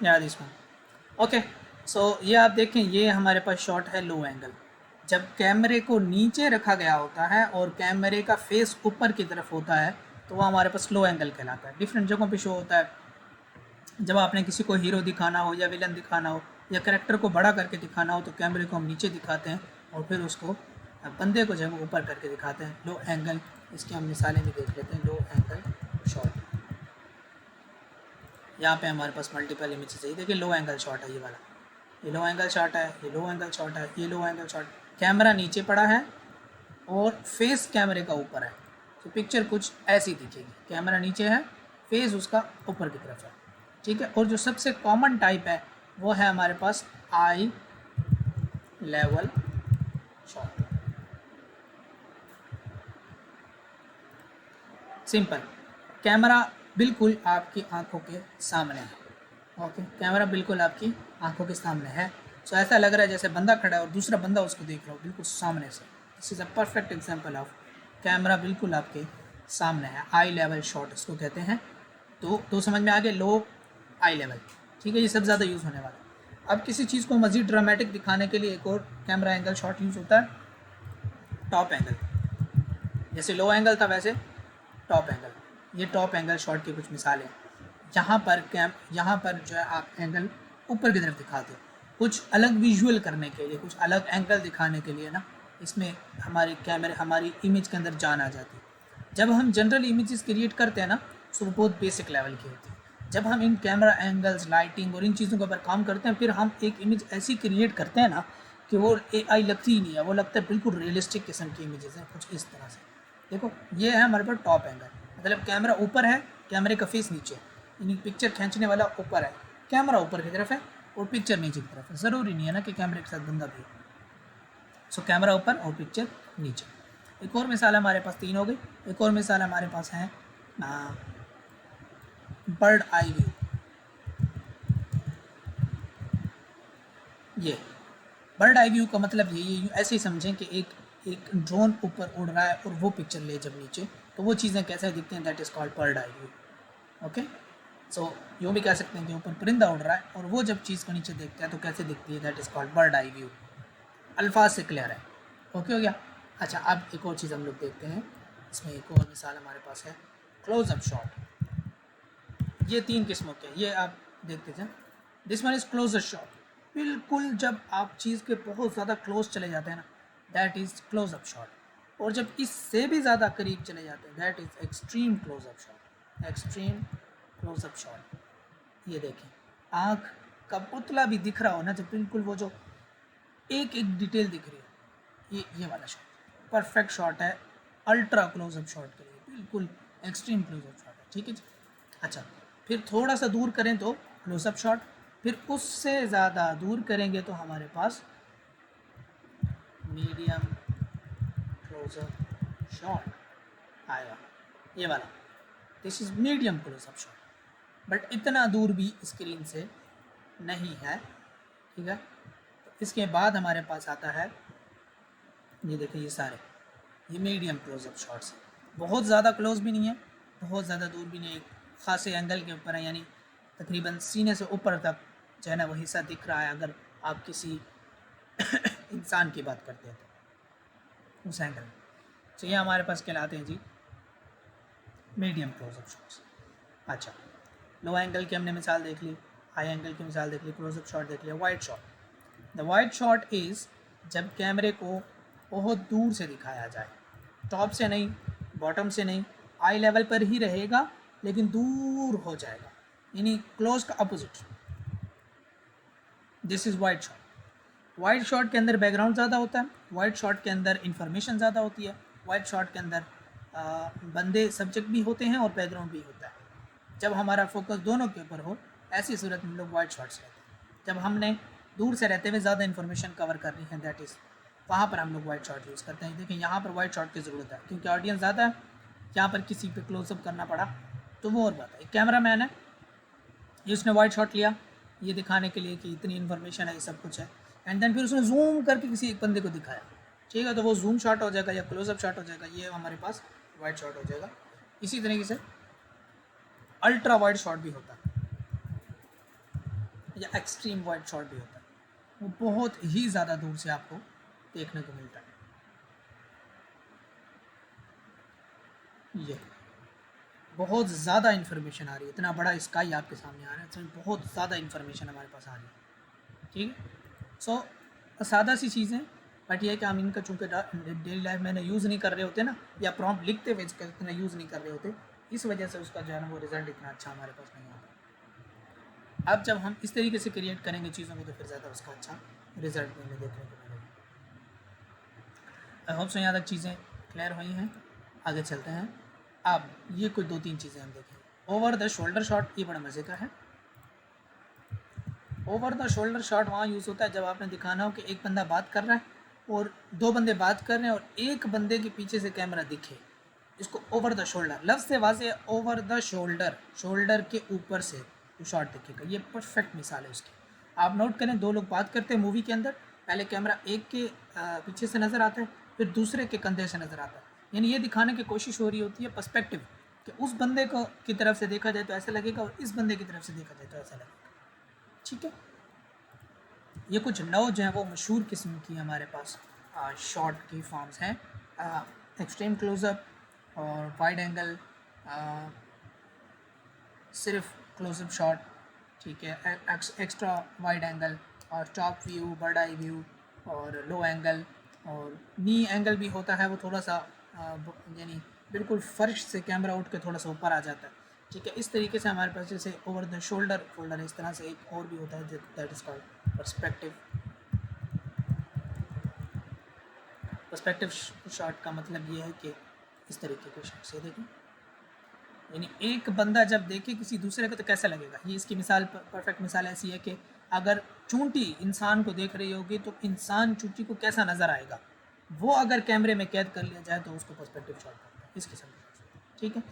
Speaker 1: याद इसमें, ओके। सो ये आप देखें, ये हमारे पास शॉट है लो एंगल। जब कैमरे को नीचे रखा गया होता है और कैमरे का फेस ऊपर की तरफ होता है तो वह हमारे पास लो एंगल कहलाता है। डिफरेंट जगहों पे शो होता है। जब आपने किसी को हीरो दिखाना हो या विलन दिखाना हो या कैरेक्टर को बड़ा करके दिखाना हो तो कैमरे को हम नीचे दिखाते हैं और फिर उसको बंदे को जब ऊपर करके दिखाते हैं, लो एंगल। इसकी हम मिसालें भी देख लेते हैं। लो एंगल शॉट, यहाँ पे हमारे पास मल्टीपल इमेजेस है। देखिए लो एंगल शॉट है ये वाला, ये लो एंगल शॉट है, ये लो एंगल शॉट है, ये लो एंगल शॉट। कैमरा नीचे पड़ा है और फेस कैमरे का ऊपर है, तो पिक्चर कुछ ऐसी दिखेगी। कैमरा नीचे है, फेस उसका ऊपर की तरफ है, ठीक है। और जो सबसे कॉमन टाइप है वो है हमारे पास आई लेवल शॉट। सिंपल, कैमरा बिल्कुल आपकी आंखों के सामने है, ओके। कैमरा बिल्कुल आपकी आंखों के सामने है। सो ऐसा लग रहा है जैसे बंदा खड़ा है और दूसरा बंदा उसको देख रहा हो बिल्कुल सामने से। This is a perfect example of camera बिल्कुल आपके सामने है। आई लेवल शॉट इसको कहते हैं। तो समझ में आ गया, लो आई लेवल, ठीक है। ये सब ज़्यादा यूज़ होने वाला है। अब किसी चीज़ को मज़ीद ड्रामेटिक दिखाने के लिए एक और कैमरा एंगल शॉट यूज़ होता है, टॉप एंगल। जैसे लो एंगल था वैसे टॉप एंगल। ये टॉप एंगल शॉट की कुछ मिसालें। यहाँ पर जो है आप एंगल ऊपर की तरफ दिखाते हो कुछ अलग विजुअल करने के लिए, कुछ अलग एंगल दिखाने के लिए ना, इसमें हमारी इमेज के अंदर जान आ जाती है। जब हम जनरल इमेजेस क्रिएट करते हैं ना, तो वो बहुत बेसिक लेवल की होती है। जब हम इन कैमरा एंगल्स, लाइटिंग और इन चीज़ों के ऊपर काम करते हैं, फिर हम एक इमेज ऐसी क्रिएट करते हैं ना कि वो AI लगती ही नहीं है, वो लगता है बिल्कुल रियलिस्टिक किस्म की इमेजेस हैं, कुछ इस तरह से। देखो ये है हमारे पास टॉप एंगल, मतलब कैमरा ऊपर है, कैमरे का फेस नीचे, यानी पिक्चर खींचने वाला ऊपर है, कैमरा ऊपर की तरफ है और पिक्चर नीचे की तरफ है। ज़रूरी नहीं है ना कि कैमरे के साथ बंदा भी हो। सो कैमरा ऊपर और पिक्चर नीचे। एक और मिसाल हमारे पास 3 हो गई। एक और मिसाल हमारे पास है बर्ड आई व्यू। ये बर्ड आई व्यू का मतलब ये ऐसे ही समझें कि एक ड्रोन ऊपर उड़ रहा है और वो पिक्चर ले जब नीचे, तो वो चीज़ें कैसे दिखती हैं, that is called bird eye view, okay. So यूँ भी कह सकते हैं कि ऊपर परिंदा उड़ रहा है और वो जब चीज़ को नीचे देखता है तो कैसे दिखती है, that is called bird eye view. अल्फाज से क्लियर है, ओके हो गया। अच्छा, अब एक और चीज़ हम लोग देखते हैं। इसमें एक और मिसाल हमारे पास है क्लोजअप शॉट। ये 3 किस्मों के, ये आप देखते जाए। This one is closer shot. बिल्कुल जब आप चीज़ के बहुत ज़्यादा क्लोज चले जाते हैं ना, दैट इज़ क्लोजअप शॉट। और जब इससे भी ज़्यादा करीब चले जाते हैं, that is extreme closeup shot. Extreme closeup shot. ये देखें, आँख का पुतला भी दिख रहा हो ना, जब बिल्कुल वो जो एक एक डिटेल दिख रही है, ये वाला शॉट परफेक्ट शॉट है अल्ट्रा क्लोजअप शॉट के लिए, बिल्कुल एक्सट्रीम क्लोजअप शॉट है, ठीक है जी। अच्छा, फिर थोड़ा सा दूर करें तो क्लोजअप शॉट, फिर उससे ज़्यादा दूर करेंगे तो हमारे पास मीडियम क्लोजअप शॉट आएगा, ये वाला। This is medium closeup shot, but इतना दूर भी स्क्रीन से नहीं है, ठीक है। इसके बाद हमारे पास आता है, ये देखिए ये सारे, ये मीडियम क्लोजअप शॉट्स। बहुत ज़्यादा क्लोज भी नहीं है, बहुत ज़्यादा दूर भी नहीं है, एक ख़ासे एंगल के ऊपर है, यानी तकरीबन सीने से ऊपर तक जो है ना वो हिस्सा दिख रहा है। अगर आप किसी इंसान की बात करते हैं तो उस एंगल में। तो ये हमारे पास कहलाते हैं जी मीडियम क्लोजअप शॉट्स। अच्छा, लो एंगल की हमने मिसाल देख ली, हाई एंगल की मिसाल देख ली, क्लोजअप शॉट देख लिया। Wide shot, the wide shot is जब कैमरे को बहुत दूर से दिखाया जाए, टॉप से नहीं, बॉटम से नहीं, आई लेवल पर ही रहेगा लेकिन दूर हो जाएगा, यानी क्लोज का opposite. This is wide shot. Wide shot के अंदर बैकग्राउंड ज़्यादा होता है, वाइड शॉट के अंदर इंफॉर्मेशन ज़्यादा होती है, वाइड शॉट के अंदर बंदे सब्जेक्ट भी होते हैं और बैकग्राउंड भी होता है। जब हमारा फोकस दोनों के ऊपर हो, ऐसी सूरत में लोग वाइड शॉट्स लेते हैं। जब हमने दूर से रहते हुए ज़्यादा इन्फॉर्मेशन कवर करनी है, दैट इज़ वहाँ पर हम लोग वाइड शॉट यूज़ करते हैं। देखिए यहाँ पर वाइड शॉट की ज़रूरत है क्योंकि ऑडियंस ज़्यादा है, यहाँ पर किसी पे क्लोजअप करना पड़ा तो वो और बात है। कैमरा मैन है, ये उसने वाइड शॉट लिया ये दिखाने के लिए कि इतनी इन्फॉर्मेशन है, ये सब कुछ है, एंड देन फिर उसने जूम करके किसी एक बंदे को दिखाया, ठीक है, तो वो जूम शॉट हो जाएगा या क्लोजअप शॉट हो जाएगा, ये हमारे पास वाइड शॉट हो जाएगा। इसी तरीके से अल्ट्रा वाइड शॉट भी होता है या एक्सट्रीम वाइड शॉट भी होता है, वो बहुत ही ज़्यादा दूर से आपको देखने को मिलता है। ये बहुत ज़्यादा इन्फॉर्मेशन आ रही है, इतना बड़ा स्काई आपके सामने आ रहा है, इसमें बहुत ज़्यादा इन्फॉर्मेशन हमारे पास आ रही है, ठीक है। सो सादा सी चीज़ें, बट ये है कि हम इनका चूँकि डेली लाइफ में यूज़ नहीं कर रहे होते ना, या प्रॉम्प्ट लिखते हुए इसका इतना यूज़ नहीं कर रहे होते, इस वजह से उसका जो है ना वो रिज़ल्ट इतना अच्छा हमारे पास नहीं आता। अब जब हम इस तरीके से क्रिएट करेंगे चीज़ों को तो फिर ज़्यादा उसका अच्छा रिज़ल्ट हमें देखने को मिलेगा। आई होप सो यहाँ तक चीज़ें क्लियर हुई हैं, आगे चलते हैं। अब ये कोई 2-3 चीज़ें हम देखें। ओवर द शोल्डर शॉट, ये बड़ा मज़े का है। ओवर द शोल्डर शॉट वहाँ यूज़ होता है जब आपने दिखाना हो कि एक बंदा बात कर रहा है और 2 बंदे बात कर रहे हैं और एक बंदे के पीछे से कैमरा दिखे, इसको ओवर द शोल्डर, लफ्ज़ से वाज़े ओवर द शोल्डर, शोल्डर के ऊपर से शॉट दिखेगा, ये परफेक्ट मिसाल है उसकी। आप नोट करें, 2 लोग बात करते हैं मूवी के अंदर, पहले कैमरा एक के पीछे से नज़र आता है, फिर दूसरे के कंधे से नज़र आता है, यानी ये दिखाने की कोशिश हो रही होती है पर्सपेक्टिव, कि उस बंदे को की तरफ से देखा जाए तो ऐसा लगेगा और इस बंदे की तरफ से देखा जाए तो ऐसा लगेगा, ठीक है। ये कुछ नौ जो है वो मशहूर किस्म की हमारे पास शॉट की फॉर्म्स हैं, एक्सट्रीम क्लोज़अप और वाइड एंगल, सिर्फ क्लोज़अप शॉट, ठीक है, एक्स्ट्रा वाइड एंगल और top view, bird eye view और लो एंगल, और नी एंगल भी होता है, वो थोड़ा सा यानी बिल्कुल फर्श से कैमरा उठ के थोड़ा सा ऊपर आ जाता है, ठीक है। इस तरीके से हमारे पास जैसे ओवर द शोल्डर फोल्डर है, इस तरह से एक और भी होता है that is called perspective. Perspective shot का मतलब ये है कि इस तरीके के शॉट से देखें, यानी एक बंदा जब देखे किसी दूसरे को तो कैसा लगेगा। ये इसकी मिसाल, परफेक्ट मिसाल ऐसी है कि अगर चूंटी इंसान को देख रही होगी तो इंसान चूंटी को कैसा नज़र आएगा, वो अगर कैमरे में कैद कर लिया जाए तो उसको पर्सपेक्टिव शॉट कहते हैं, इस किस्म का, ठीक है।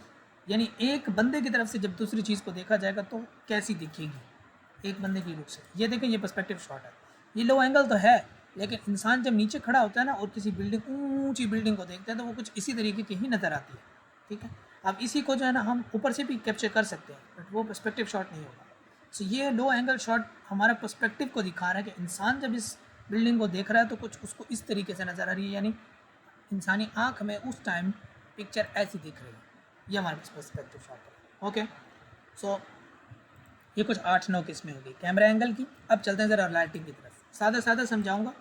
Speaker 1: यानी एक बंदे की तरफ से जब दूसरी चीज़ को देखा जाएगा तो कैसी दिखेगी एक बंदे की रुख से, ये देखें, ये पर्सपेक्टिव शॉट है। ये लो एंगल तो है, लेकिन इंसान जब नीचे खड़ा होता है ना और किसी बिल्डिंग, ऊंची बिल्डिंग को देखता है तो वो कुछ इसी तरीके की ही नज़र आती है, ठीक है। अब इसी को जो है ना हम ऊपर से भी कैप्चर कर सकते हैं, बट वो पर्सपेक्टिव शॉट नहीं होगा। सो ये लो एंगल शॉट हमारा पर्सपेक्टिव को दिखा रहा है कि इंसान जब इस बिल्डिंग को देख रहा है तो कुछ उसको इस तरीके से नज़र आ रही है, यानी इंसानी आँख में उस टाइम पिक्चर ऐसी दिख रही है, ये हमारे पास पर्सपेक्टिव शॉट है, ओके। सो ये कुछ 8-9 किस्में होगी कैमरा एंगल की। अब चलते हैं ज़रा लाइटिंग की तरफ, सादा सादा समझाऊंगा,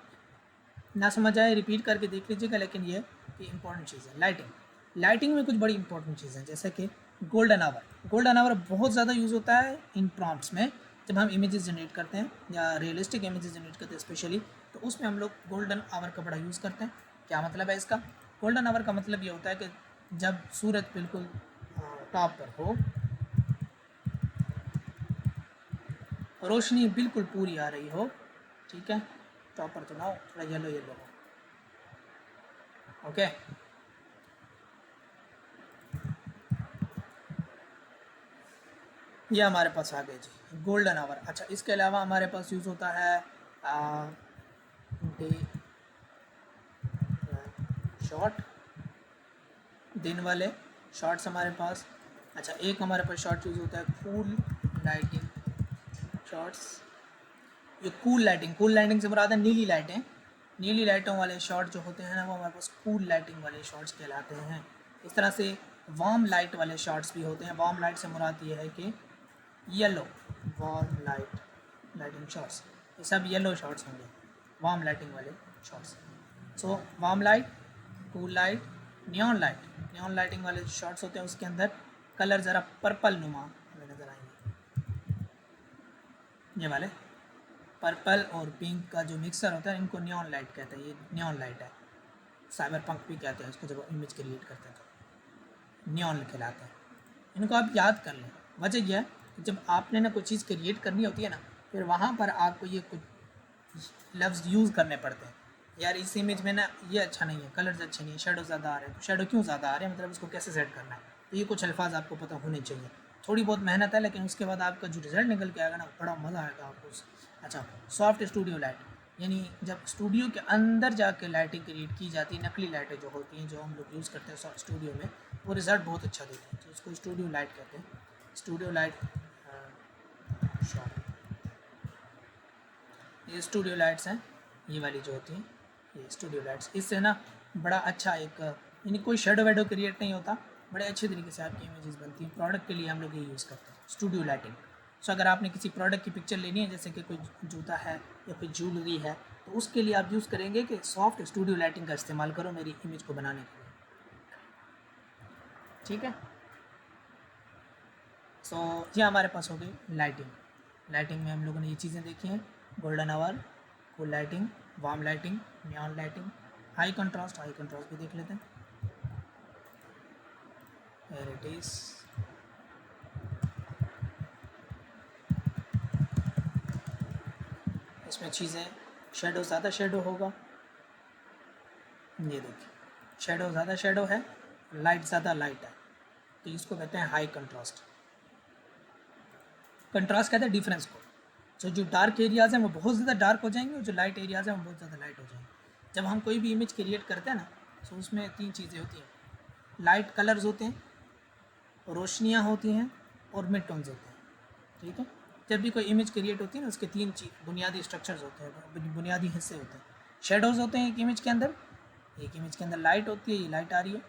Speaker 1: ना समझ आए रिपीट करके देख लीजिएगा, लेकिन ये इंपॉर्टेंट चीज़ है। लाइटिंग में कुछ बड़ी इंपॉर्टेंट चीज़ें हैं, जैसे कि गोल्डन आवर बहुत ज़्यादा यूज़ होता है इन प्रॉम्प्ट्स में, जब हम इमेजेस जनरेट करते हैं या रियलिस्टिक इमेजेस जनरेट करते हैं स्पेशली, तो उसमें हम लोग गोल्डन आवर का बड़ा यूज़ करते हैं। क्या मतलब है इसका? गोल्डन आवर का मतलब ये होता है कि जब सूरज बिल्कुल टॉप पर हो, रोशनी बिल्कुल पूरी आ रही हो, ठीक है, टॉप पर तो ना हो, थोड़ा येलो हो, ओके। ये हमारे पास आ गए जी गोल्डन आवर। अच्छा, इसके अलावा हमारे पास यूज़ होता है डे शॉट, दिन वाले शॉट्स हमारे पास। अच्छा, एक हमारे पास शॉट यूज़ होता है कूल लाइटिंग शॉट्स। ये कूल लाइटिंग से मुराद है नीली लाइटें, नीली लाइटों वाले शॉट जो होते हैं ना वो हमारे पास कूल लाइटिंग वाले शॉट्स कहलाते हैं। इस तरह से वार्म लाइट वाले शॉट्स भी होते हैं। वार्म लाइट से मुराद ये है कि येलो, वार्म लाइटिंग शॉट्स, ये सब येलो शॉट्स होंगे, वार्म लाइटिंग वाले shots. So warm light, cool light, neon light. Neon lighting वाले शॉट्स होते हैं उसके अंदर कलर ज़रा पर्पल नुमा हमें नज़र आएंगे, ये वाले पर्पल और पिंक का जो मिक्सर होता है इनको नियॉन लाइट कहते हैं। ये नियॉन लाइट है, साइबर पंक भी कहते हैं इसको, जब इमेज क्रिएट करते हैं तो नियॉन कहलाते हैं। इनको आप याद कर लें। वजह यह है कि जब आपने ना कोई चीज़ क्रिएट करनी होती है ना, फिर वहाँ पर आपको ये कुछ लफ्ज़ यूज़ करने पड़ते हैं। यार इस इमेज में ना ये अच्छा नहीं है, कलर्स अच्छे नहीं है, शेडो ज़्यादा आ रहे हैं, तो शेडो क्यों ज़्यादा आ रहे हैं, मतलब इसको कैसे सेट करना है, तो ये कुछ अल्फाज आपको पता होने चाहिए। थोड़ी बहुत मेहनत है, लेकिन उसके बाद आपका जो रिज़ल्ट निकल के आएगा ना, बड़ा मज़ा आएगा आपको। अच्छा, सॉफ्ट स्टूडियो लाइट, यानी जब स्टूडियो के अंदर जाके लाइटिंग क्रिएट की जाती है, नकली लाइटें जो होती हैं जो हम लोग यूज़ करते हैं स्टूडियो में, वो रिज़ल्ट बहुत अच्छा देते हैं, तो इसको स्टूडियो लाइट कहते हैं। स्टूडियो लाइट शॉट, ये स्टूडियो लाइट्स हैं, ये वाली जो होती हैं ये स्टूडियो लाइट्स। इससे ना बड़ा अच्छा एक यानी कोई शेडो वेडो क्रिएट नहीं होता, बड़े अच्छे तरीके से आपकी इमेजेस बनती हैं। प्रोडक्ट के लिए हम लोग ये यूज़ करते हैं स्टूडियो लाइटिंग। सो अगर आपने किसी प्रोडक्ट की पिक्चर लेनी है, जैसे कि कोई जूता है या कोई ज्वेलरी है, तो उसके लिए आप यूज़ करेंगे कि सॉफ्ट स्टूडियो लाइटिंग का इस्तेमाल करो मेरी इमेज को बनाने के लिए, ठीक है। सो ये हमारे पास हो गई लाइटिंग। लाइटिंग में हम लोगों ने ये चीज़ें देखी हैं, golden hour, cool lighting, warm lighting, neon lighting, high contrast भी देख लेते हैं। Here it is, इसमें चीज़ें शेडो ज़्यादा शेडो होगा, ये देखिए शेडो ज़्यादा शेडो है, लाइट ज़्यादा लाइट है, तो इसको कहते हैं हाई कंट्रास्ट। कंट्रास्ट कहते हैं डिफरेंस को। जो डार्क एरियाज़ हैं वो बहुत ज़्यादा डार्क हो जाएंगे और जो लाइट एरियाज़ हैं वो बहुत ज़्यादा लाइट हो जाएंगे। जब हम कोई भी इमेज क्रिएट करते हैं ना, तो उसमें 3 चीज़ें होती हैं, लाइट कलर्स होते हैं, रोशनियाँ होती हैं और मिड टोन्स होते हैं, ठीक है। जब भी कोई इमेज क्रिएट होती है ना, उसके 3 बुनियादी स्ट्रक्चर्स होते हैं, बुनियादी हिस्से होते हैं। शेडोज़ होते हैं एक इमेज के अंदर, एक इमेज के अंदर लाइट होती है, ये लाइट आ रही है,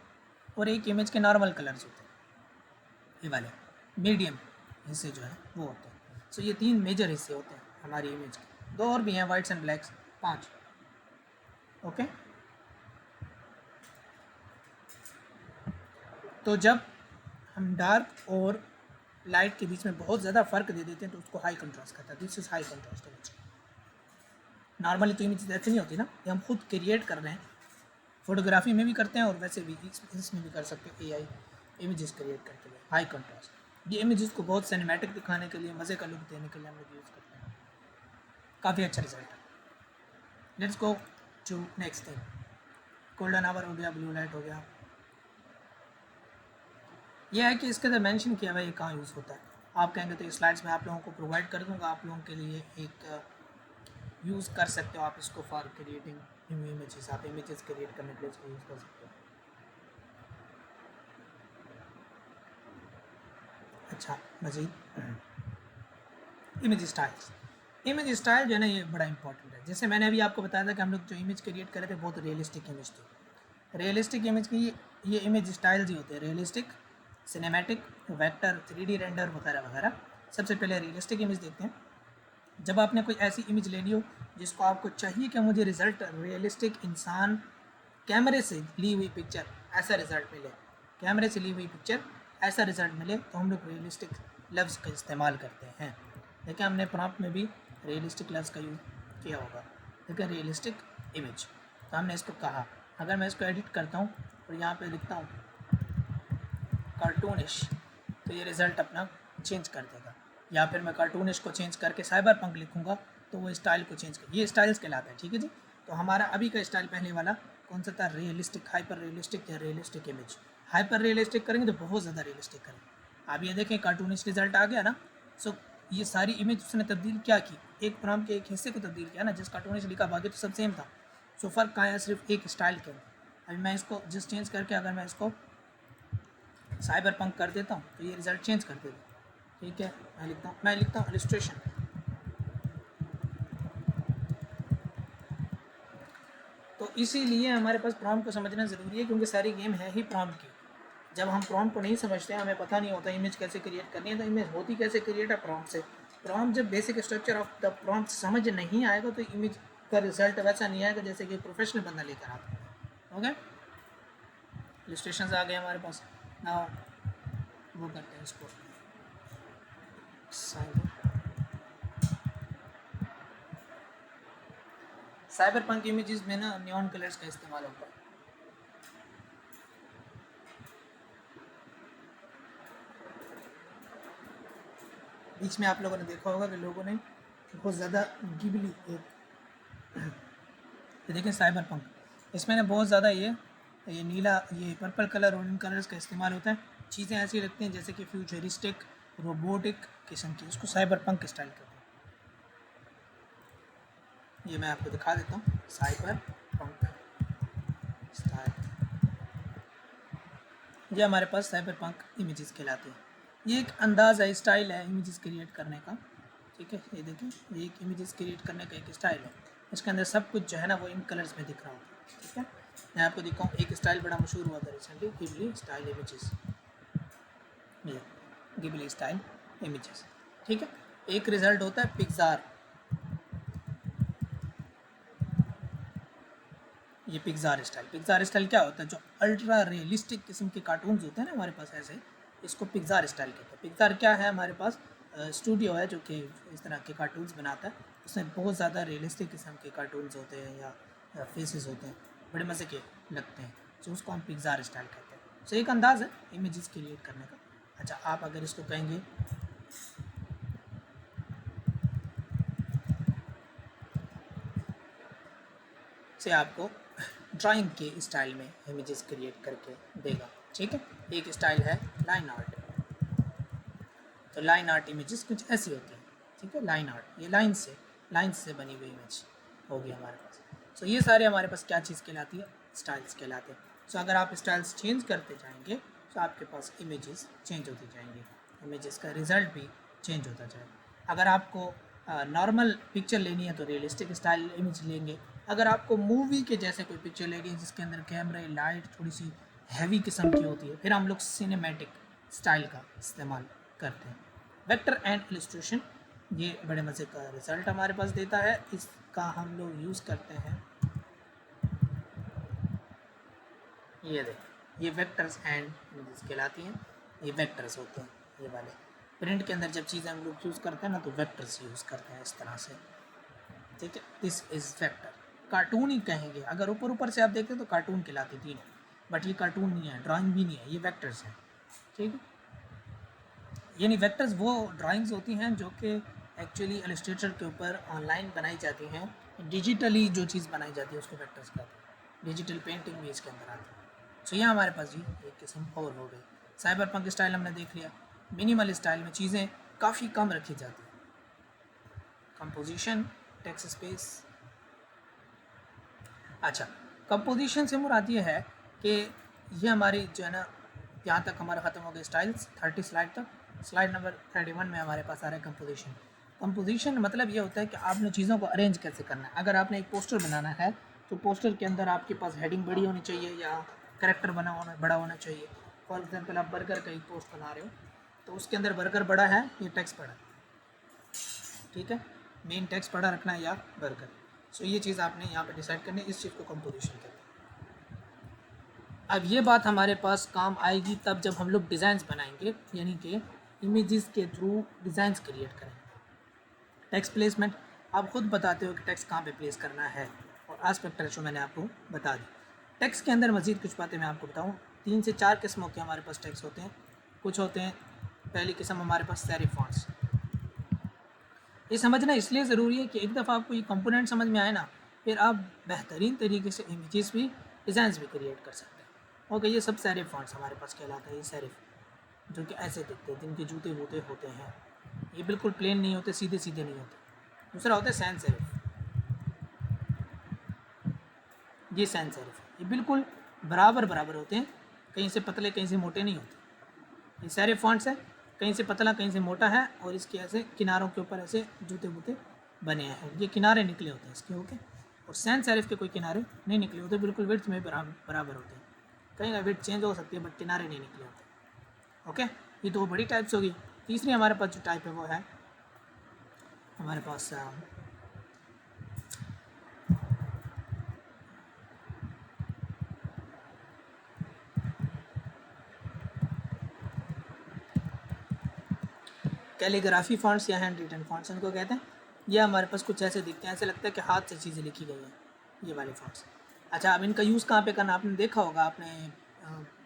Speaker 1: और एक इमेज के नॉर्मल कलर्स होते हैं, ये वाले मीडियम हिस्से जो है वो होते हैं। सो ये 3 मेजर हिस्से होते हैं हमारी इमेज के, 2 और भी हैं, वाइट्स एंड ब्लैक्स, 5, ओके। तो जब हम डार्क और लाइट के बीच में बहुत ज़्यादा फ़र्क दे देते हैं तो उसको हाई कंट्रास्ट कहता है। This is high contrast image. Normally तो इमेज ऐसे नहीं होती ना, ये हम खुद क्रिएट कर रहे हैं, फोटोग्राफी में भी करते हैं और वैसे भी इसमें भी कर सकते हैं, AI इमेजेस क्रिएट करते हुए हाई कंट्रास्ट। ये इमेजेस को बहुत सिनेमैटिक दिखाने के लिए, मज़े का लुक देने के लिए हम लोग यूज़ करते हैं, काफ़ी अच्छा रिजल्ट है। Let's go to next thing. Golden hour हो गया, ब्लू लाइट हो गया। यह है कि इसके अंदर मेंशन किया हुआ ये कहाँ यूज़ होता है। आप कहेंगे तो स्लाइड्स में आप लोगों को प्रोवाइड कर दूंगा, आप लोगों के लिए एक यूज़ कर सकते हो आप इसको फॉर क्रिएटिंग न्यू इमेजेस। आप इमेजेस क्रिएट करने के लिए इसको यूज़ कर सकते हो। अच्छा, मज़ीद इमेज स्टाइल्स। इमेज स्टाइल जो है ना ये बड़ा इंपॉर्टेंट है। जैसे मैंने अभी आपको बताया था कि हम लोग जो इमेज क्रिएट कर रहे थे बहुत रियलिस्टिक इमेज थी। रियलिस्टिक इमेज की ये इमेज स्टाइल्स ही होते हैं, realistic, cinematic, vector, 3D render वगैरह वगैरह। सबसे पहले रियलिस्टिक इमेज देखते हैं। जब आपने कोई ऐसी इमेज लेनी हो जिसको आपको चाहिए कि मुझे रिज़ल्ट रियलिस्टिक इंसान कैमरे से ली हुई पिक्चर ऐसा रिज़ल्ट मिले, कैमरे से ली हुई पिक्चर ऐसा रिज़ल्ट मिले, तो हम लोग रियलिस्टिक लफ्ज़ का इस्तेमाल करते हैं। देखिए हमने प्रॉम्प्ट में भी रियलिस्टिक लफ्ज़ का यूज़ किया होगा। देखिए रियलिस्टिक इमेज, तो हमने इसको कहा। अगर मैं इसको एडिट करता हूँ और यहाँ पे लिखता हूँ कार्टूनिश, तो ये रिज़ल्ट अपना चेंज कर देगा। या फिर मैं कार्टूनिश को चेंज करके साइबर पंक लिखूँगा तो वो स्टाइल को चेंज कर, ये स्टाइल्स कहलाता है, ठीक है जी। तो हमारा अभी का स्टाइल पहले वाला कौन सा था, रियलिस्टिक, हाइपर रियलिस्टिक या रियलिस्टिक इमेज। हाइपर रियलिस्टिक करेंगे तो बहुत ज़्यादा रियलिस्टिक करेंगे। आप ये देखें कार्टूनिश रिजल्ट आ गया ना। सो ये सारी इमेज उसने तब्दील क्या की, एक प्रॉम्प्ट के एक हिस्से को तब्दील किया ना, जिस कार्टूनिश लिखा बाकी तो सब सेम था। सो फ़र्क कहाँ है, सिर्फ एक स्टाइल के अंदर। अभी मैं इसको जस्ट चेंज करके अगर मैं इसको साइबर पंक कर देता हूँ तो ये रिज़ल्ट चेंज कर देगा, ठीक है। मैं लिखता हूँ इलस्ट्रेशन, तो इसीलिए हमारे पास प्रॉम्प्ट को समझना ज़रूरी है, क्योंकि सारी गेम है ही प्रॉम्प्ट की। जब हम प्रॉम्प्ट को नहीं समझते हैं, हमें पता नहीं होता इमेज कैसे क्रिएट करनी है, तो इमेज होती कैसे क्रिएट है प्रॉम्प्ट से। प्रॉम्प्ट जब basic structure of the prompt समझ नहीं आएगा तो इमेज का रिजल्ट वैसा नहीं आएगा जैसे कि प्रोफेशनल बंदा लेकर आता है। ओके, इलस्ट्रेशंस आ गए हमारे पास। नाउ वो करते हैं इसको साइबरपंक इमेजेस में ना नियॉन कलर्स का इस्तेमाल होता है। बीच में आप लोगों ने देखा होगा कि लोगों ने बहुत ज़्यादा गिबली ये देखें साइबरपंक, इसमें ना बहुत ज़्यादा ये नीला, ये पर्पल कलर और इन कलर्स का इस्तेमाल होता है। चीज़ें ऐसी लगती हैं जैसे कि फ्यूचरिस्टिक रोबोटिक किस्म की, उसको साइबरपंक स्टाइल कहते हैं। ये मैं आपको दिखा देता हूँ, साइबरपंक स्टाइल, ये हमारे पास साइबरपंक इमेजेस कहलाते हैं। ये एक अंदाज़ है, स्टाइल है इमेजेस क्रिएट करने का, ठीक है। ये देखें, ये एक इमेजेस क्रिएट करने का एक स्टाइल है, इसके अंदर सब कुछ जो है ना वो इन कलर्स में दिख रहा होता है, ठीक है। मैं आपको दिखाऊँ, एक स्टाइल बड़ा मशहूर हुआ था रिसेंटली, गिबली स्टाइल इमेजेस, ये गिबली स्टाइल इमेजेस, ठीक है। एक रिजल्ट होता है पिक्सार, ये पिक्सार स्टाइल। पिक्सार स्टाइल क्या होता है, जो अल्ट्रा रियलिस्टिक किस्म के कार्टून्स होते हैं ना हमारे पास ऐसे, इसको पिक्सार स्टाइल कहते हैं। पिक्सार क्या है, हमारे पास स्टूडियो है जो कि इस तरह के कार्टून्स बनाता है, उसमें बहुत ज़्यादा रियलिस्टिक किस्म के कार्टून्स होते हैं या फेसेस होते हैं, बड़े मज़े के लगते हैं, तो उसको हम पिक्सार स्टाइल कहते हैं। तो एक अंदाज़ है इमेजेस क्रिएट करने का। अच्छा, आप अगर इसको कहेंगे से आपको ड्राइंग के स्टाइल में इमेजेस क्रिएट करके देगा, ठीक है। एक स्टाइल है लाइन आर्ट, तो लाइन आर्ट इमेजेस कुछ ऐसी होती हैं, ठीक है। लाइन आर्ट, ये लाइन से बनी हुई इमेज होगी हमारे पास। सो ये सारे हमारे पास क्या चीज़ कहलाती है, स्टाइल्स कहलाते हैं। सो अगर आप स्टाइल्स चेंज करते जाएंगे तो आपके पास इमेजेस चेंज होती जाएंगी, इमेजेस का रिजल्ट भी चेंज होता जाएगा। अगर आपको नॉर्मल पिक्चर लेनी है तो रियलिस्टिक स्टाइल इमेज लेंगे। अगर आपको मूवी के जैसे कोई पिक्चर लेनी है जिसके अंदर कैमरे लाइट थोड़ी सी हैवी किस्म की होती है, फिर हम लोग सिनेमैटिक स्टाइल का इस्तेमाल करते हैं। वेक्टर एंड इलस्ट्रेशन, ये बड़े मज़े का रिज़ल्ट हमारे पास देता है, इसका हम लोग यूज़ करते हैं। ये देखें, ये वेक्टर्स एंड इमेजेस कहलाती हैं, ये वेक्टर्स होते हैं ये वाले। प्रिंट के अंदर जब चीज़ें हम लोग यूज़ करते हैं ना तो वेक्टर्स यूज़ करते हैं इस तरह से, ठीक है। दिस इज़ वेक्टर, कार्टून ही कहेंगे, अगर ऊपर ऊपर से आप देखते तो कार्टून कहलाती थी, बट ये कार्टून नहीं है, ड्राइंग भी नहीं है, ये वेक्टर्स हैं, ठीक है। यानी वेक्टर्स वो ड्राइंग्स होती हैं जो कि एक्चुअली इलस्ट्रेटर के ऊपर ऑनलाइन बनाई जाती हैं, डिजिटली जो चीज़ बनाई जाती है उसको वेक्टर्स कहते हैं। डिजिटल पेंटिंग भी इसके अंदर आती है। सो ये हमारे पास जी एक किस्म और हो गई। साइबरपंक स्टाइल हमने देख लिया। मिनिमल स्टाइल में चीज़ें काफ़ी कम रखी जाती हैं, कंपोजिशन, टेक्स्ट स्पेस। अच्छा, कंपोजिशन से मुराद ये है कि ये हमारी जो है ना, यहाँ तक हमारा ख़त्म हो गया स्टाइल्स 30 स्लाइड तक। स्लाइड नंबर 31 में हमारे पास आ रहा है कंपोजिशन। कंपोजिशन मतलब ये होता है कि आपने चीज़ों को अरेंज कैसे करना है। अगर आपने एक पोस्टर बनाना है तो पोस्टर के अंदर आपके पास हेडिंग बड़ी होनी चाहिए या करेक्टर बड़ा होना चाहिए। फॉर एग्जांपल आप बर्गर का एक पोस्ट बना रहे हो तो उसके अंदर बर्गर बड़ा है, ये टेक्स्ट बड़ा है, ठीक है। मेन टेक्स्ट बड़ा रखना है या बर्गर। सो ये चीज़ आपने यहाँ पे डिसाइड करनी है, इस चीज़ को कंपोजिशन कहते हैं। अब ये बात हमारे पास काम आएगी तब जब हम लोग डिज़ाइंस बनाएंगे, यानी कि इमेजेस के थ्रू डिज़ाइंस क्रिएट करेंगे। टेक्स्ट प्लेसमेंट, आप खुद बताते हो कि टेक्स्ट कहाँ पे प्लेस करना है, और आस्पेक्ट रेशो मैंने आपको बता दी। टेक्स्ट के अंदर मज़ीद कुछ बातें मैं आपको बताऊँ। 3 से 4 किस्मों के हमारे पास टेक्स्ट होते हैं। कुछ होते हैं, पहली किस्म हमारे पास सेरिफ फॉन्ट्स। ये समझना इसलिए ज़रूरी है कि एक दफ़ा आपको ये कंपोनेंट समझ में आए ना, फिर आप बेहतरीन तरीके से इमेजेस भी, डिज़ाइंस भी क्रिएट कर सकते हैं। ओके, ये सब सेरिफ फॉन्ट्स हमारे पास कहलाता है। ये सेरिफ जो कि ऐसे दिखते हैं, जिनके जूते वूते होते हैं, ये बिल्कुल प्लेन नहीं होते, सीधे सीधे नहीं होते। दूसरा होता है सैन सेरिफ, ये सैन सेरिफ, ये बिल्कुल बराबर होते हैं, कहीं से पतले कहीं से मोटे नहीं होते। ये सेरिफ फॉन्ट्स है, कहीं से पतला कहीं से मोटा है, और इसके ऐसे किनारों के ऊपर ऐसे जूते वूते बने हैं, ये किनारे निकले होते हैं इसके, ओके। और सैन सेरिफ के कोई किनारे नहीं निकले होते, बिल्कुल विड्थ में बराबर होते हैं। कहीं का विड्थ चेंज हो सकती है बट किनारे नहीं निकले होते। ओके, ये दो बड़ी टाइप्स होगी। तीसरी हमारे पास जो टाइप है वो है हमारे पास कैलीग्राफी फॉन्ट्स या हैंड रिटन फॉन्ट्स इनको कहते हैं। ये हमारे पास कुछ ऐसे दिखते हैं, ऐसे लगता है कि हाथ से चीज़ें लिखी गई हैं, ये वाले फॉन्ट्स। अच्छा, अब इनका यूज़ कहाँ पे करना आपने देखा होगा, आपने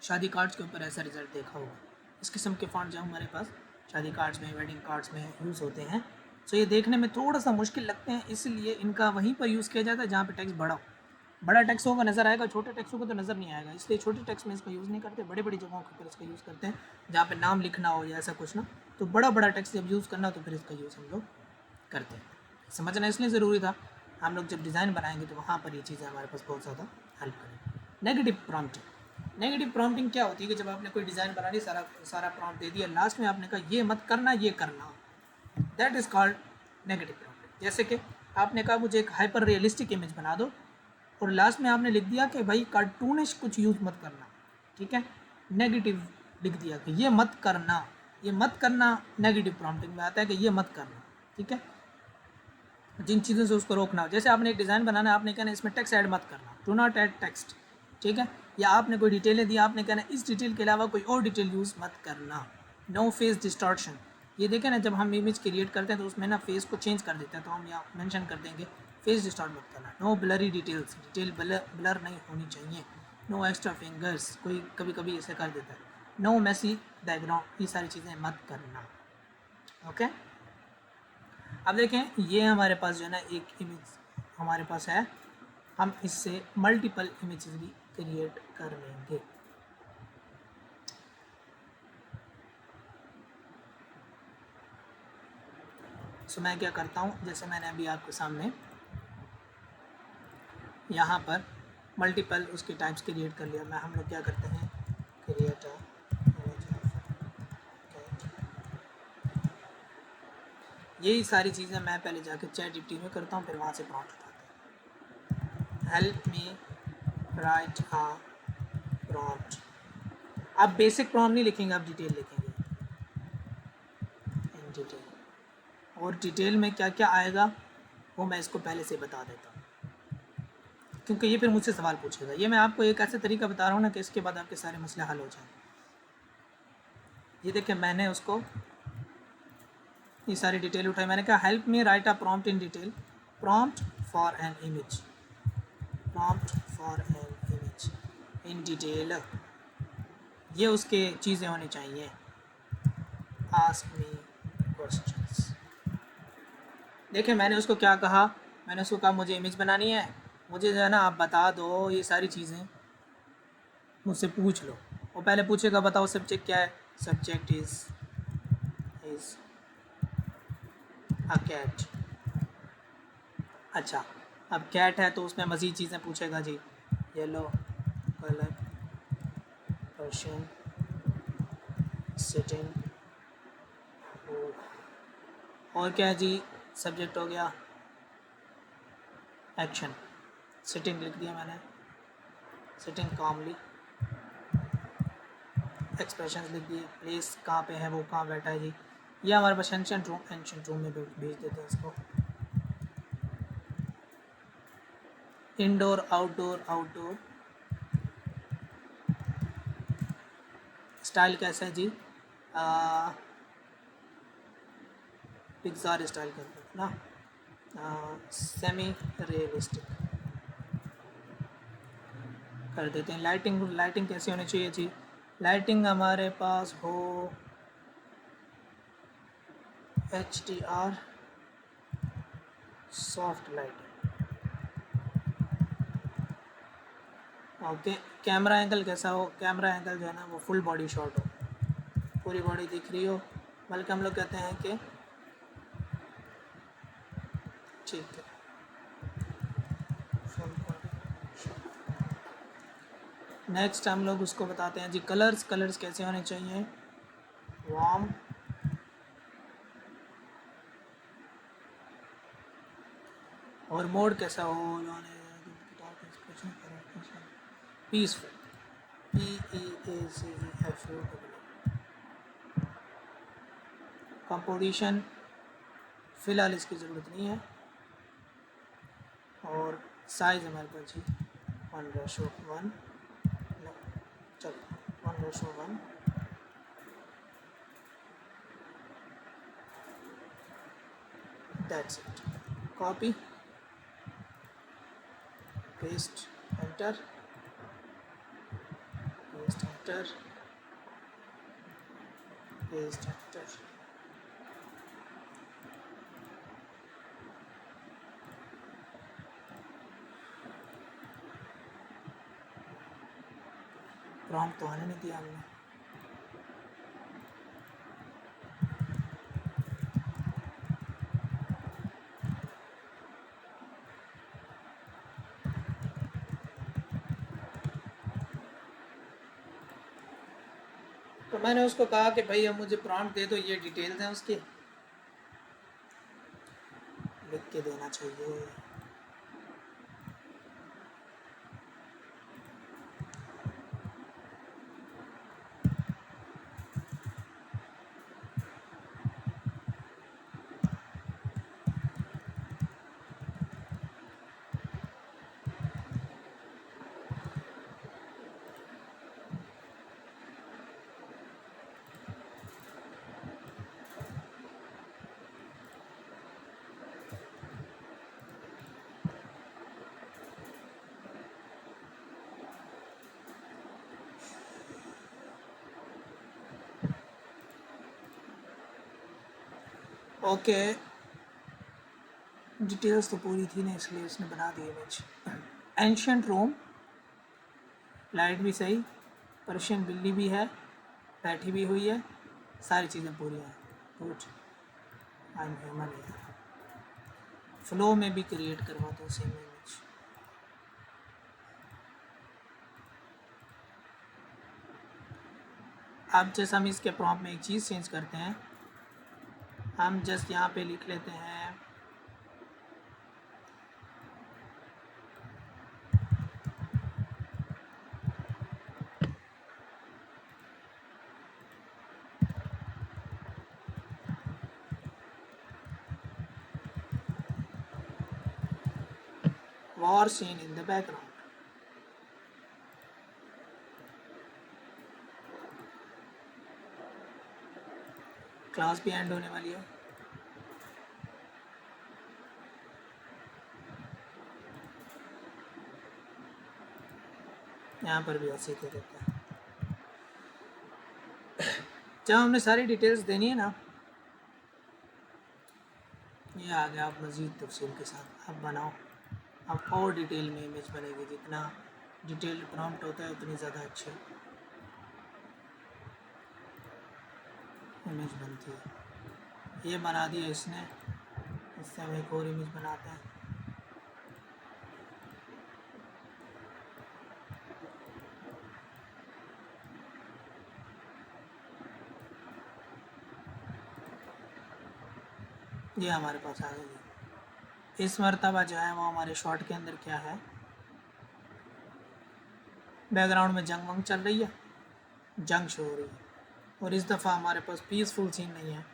Speaker 1: शादी कार्ड्स के ऊपर ऐसा रिजल्ट देखा होगा। इस किस्म के फॉन्ट जो हमारे पास शादी कार्ड्स में, वेडिंग कार्ड्स में यूज़ होते हैं। सो ये देखने में थोड़ा सा मुश्किल लगते हैं, इसलिए इनका वहीं पर यूज़ किया जाता है जहाँ पे टेक्स्ट बड़ा हो। बड़ा टेक्स्ट होगा नज़र आएगा, छोटे टेक्स्ट होगा तो नज़र नहीं आएगा, इसलिए छोटे टेक्स्ट में इसका यूज़ नहीं करते, बड़ी बड़ी जगहों के ऊपर इसका यूज़ करते हैं जहाँ पे नाम लिखना हो या ऐसा कुछ ना। तो बड़ा बड़ा टेक्स्ट जब यूज़ करना तो फिर इसका यूज़ हम लोग करते हैं। समझना इसलिए ज़रूरी था, हम लोग जब डिज़ाइन बनाएंगे तो वहाँ पर ये चीज़ें हमारे पास बहुत ज़्यादा हेल्प करेंगी। Negative prompting. नेगेटिव प्रॉम्प्टिंग क्या होती है कि जब आपने कोई डिज़ाइन बना ली, सारा प्रॉम्प्ट दे दिया, लास्ट में आपने कहा ये मत करना ये करना, that is called negative prompting. जैसे कि आपने कहा मुझे एक हाइपर रियलिस्टिक इमेज बना दो और लास्ट में आपने लिख दिया कि भाई कार्टूनिश कुछ यूज़ मत करना, ठीक है, नेगेटिव लिख दिया कि ये मत करना, ये मत करना नेगेटिव प्रॉम्प्टिंग में आता है कि ये मत करना, ठीक है, जिन चीज़ों से उसको रोकना हो। जैसे आपने एक डिज़ाइन बनाना है, आपने कहना इसमें टेक्स्ट ऐड मत करना, डू नॉट ऐड टेक्स्ट, ठीक है, या आपने कोई डिटेलें दी, आपने कहना इस डिटेल के अलावा कोई और डिटेल यूज़ मत करना। नो फेस डिस्टॉर्शन, ये देखें ना, जब हम इमेज क्रिएट करते हैं तो उसमें ना फेस को चेंज कर देते हैं, तो हम यहाँ मेंशन कर देंगे फेस डिस्टॉर्ट मत करना। No blurry details, detail blur नहीं होनी चाहिए। नो एक्स्ट्रा फिंगर्स, कोई कभी कभी ऐसे कर देता है। नो मैसी बैकग्राउंड, ये सारी चीज़ें मत करना। ओके, अब देखें ये हमारे पास जो है ना एक इमेज हमारे पास है, हम इससे मल्टीपल इमेजेस भी क्रिएट कर लेंगे। सो मैं क्या करता हूँ, जैसे मैंने अभी आपके सामने यहाँ पर मल्टीपल उसके टाइप्स क्रिएट कर लिया, मैं हम लोग क्या करते हैं, क्रिएट यही सारी चीज़ें मैं पहले जाकर चैट जीपीटी में करता हूँ, फिर वहाँ से प्रॉम्प्ट उठाते हैं। Help me right a prompt. आप बेसिक प्रॉम्प्ट नहीं लिखेंगे, आप डिटेल लिखेंगे, इन डिटेल। और डिटेल में क्या क्या आएगा वो मैं इसको पहले से बता देता हूँ, क्योंकि ये फिर मुझसे सवाल पूछेगा। ये मैं आपको एक ऐसा तरीका बता रहा हूँ ना कि इसके बाद आपके सारे मसले हल हो जाएं। ये देखिए मैंने उसको ये सारी डिटेल उठाई, मैंने कहा help me right a prompt in detail, prompt for an image, prompt for an image in detail, ये उसके चीज़ें होनी चाहिए। Ask me questions. देखिए मैंने उसको क्या कहा, मैंने उसको कहा मुझे इमेज बनानी है, मुझे जो है ना आप बता दो ये सारी चीज़ें मुझसे पूछ लो। वो पहले पूछेगा बताओ सब्जेक्ट क्या है, सब्जेक्ट इज़ अ कैट। अच्छा, अब कैट है तो उसमें मज़ीद चीज़ें पूछेगा जी, येलो कलर पर्शियन सिटिंग, और क्या है जी, सब्जेक्ट हो गया एक्शन, सिटिंग लिख दिया मैंने, सिटिंग कॉमली, एक्सप्रेशन लिख दिए, प्लेस कहाँ पे है, वो कहाँ बैठा है जी, ये हमारे पास एंशेंट रूम में भेज देते हैं इसको। इंडोर आउटडोर, आउटडोर स्टाइल कैसा है जी, पिक्सार स्टाइल करते हैं ना, सेमी रियलिस्टिक कर देते हैं। लाइटिंग, लाइटिंग कैसी होनी चाहिए जी, लाइटिंग हमारे पास हो HDR soft lighting. Okay, camera angle कैसा हो, कैमरा एंगल जो है ना वो फुल बॉडी शॉट हो, पूरी बॉडी दिख रही हो, बल्कि हम लोग कहते हैं कि ठीक है फुल बॉडी। नेक्स्ट हम लोग उसको बताते हैं जी कलर्स, कलर्स कैसे होने चाहिए, वार्म, और मोड कैसा हो, पीसफुल। PEACEFU। कंपोजिशन फ़िलहाल इसकी ज़रूरत नहीं है, और साइज़ हमारे पास जी 1:1, चलो 1:1, that's it. Copy, paste, enter, paste, enter, paste, enter. Prompt तो आने नहीं दिया हमने। तो मैंने उसको कहा कि भाई अब मुझे प्रॉम्प्ट दे दो, ये डिटेल्स हैं उसके, लिख के देना चाहिए। ओके, डिटेल्स तो पूरी थी ना, इसलिए इसने बना दी इमेज। एंशियंट रोम, लाइट भी सही, पर्शियन बिल्ली भी है, बैठी भी हुई है, सारी चीज़ें पूरी हैं। गुड, आई एम ह्यूमन है। फ्लो में भी क्रिएट करवा दो सेम इमेज। अब जैसे हम इसके प्रॉम्प्ट में एक चीज़ चेंज करते हैं, हम जस्ट यहाँ पे लिख लेते हैं war scene in the background। Class भी एंड होने वाली है। यहाँ पर भी ऐसे दे देते हैं। जब हमने सारी डिटेल्स देनी है ना, ये आ गया। आप मज़ीद तफसील के साथ अब बनाओ, अब और डिटेल में इमेज बनेगी। जितना डिटेल प्रॉम्प्ट होता है उतनी ज़्यादा अच्छी इमेज बनती है। ये बना दिया इसने, इससे हम एक और इमेज बनाते हैं। ये हमारे पास आ गई। इस मरतबा जो है वो हमारे शॉट के अंदर क्या है, बैकग्राउंड में जंग वंग चल रही है, जंग शो हो रही है, और इस दफ़ा हमारे पास पीसफुल सीन नहीं है,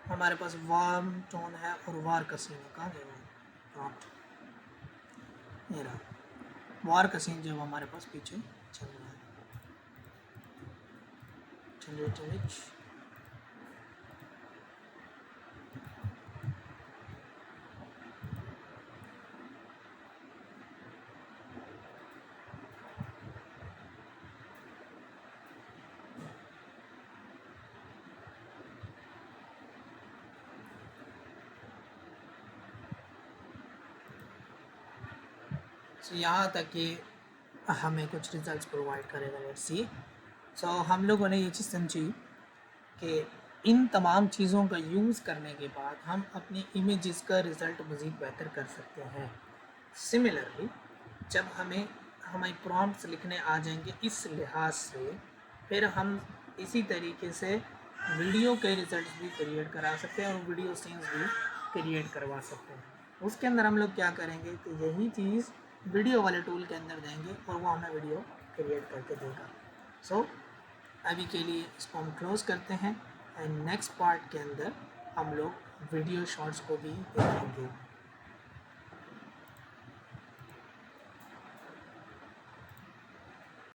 Speaker 1: हमारे पास वार्म टोन है और वार का सीन है। कहाँ गया प्रॉम्प्ट, ये रहा वार का सीन जो हमारे पास पीछे चल रहा है। जनरेट इमेज, तो यहाँ तक कि हमें कुछ रिजल्ट्स प्रोवाइड करेगा। Let's see. सो हम लोगों ने ये चीज़ समझी कि इन तमाम चीज़ों का यूज़ करने के बाद हम अपनी इमेजेस का रिज़ल्ट मज़ीद बेहतर कर सकते हैं। सिमिलरली जब हमें प्रॉम्प्ट्स लिखने आ जाएंगे इस लिहाज से, फिर हम इसी तरीके से वीडियो के रिज़ल्ट भी क्रिएट करा सकते हैं और वीडियो सीन्स भी क्रिएट करवा सकते हैं। उसके अंदर हम लोग क्या करेंगे कि यही चीज़ वीडियो वाले टूल के अंदर देंगे और वो हमें वीडियो क्रिएट करके देगा। सो अभी के लिए इसको हम क्लोज़ करते हैं एंड नेक्स्ट पार्ट के अंदर हम लोग वीडियो शॉर्ट्स को भी देखेंगे।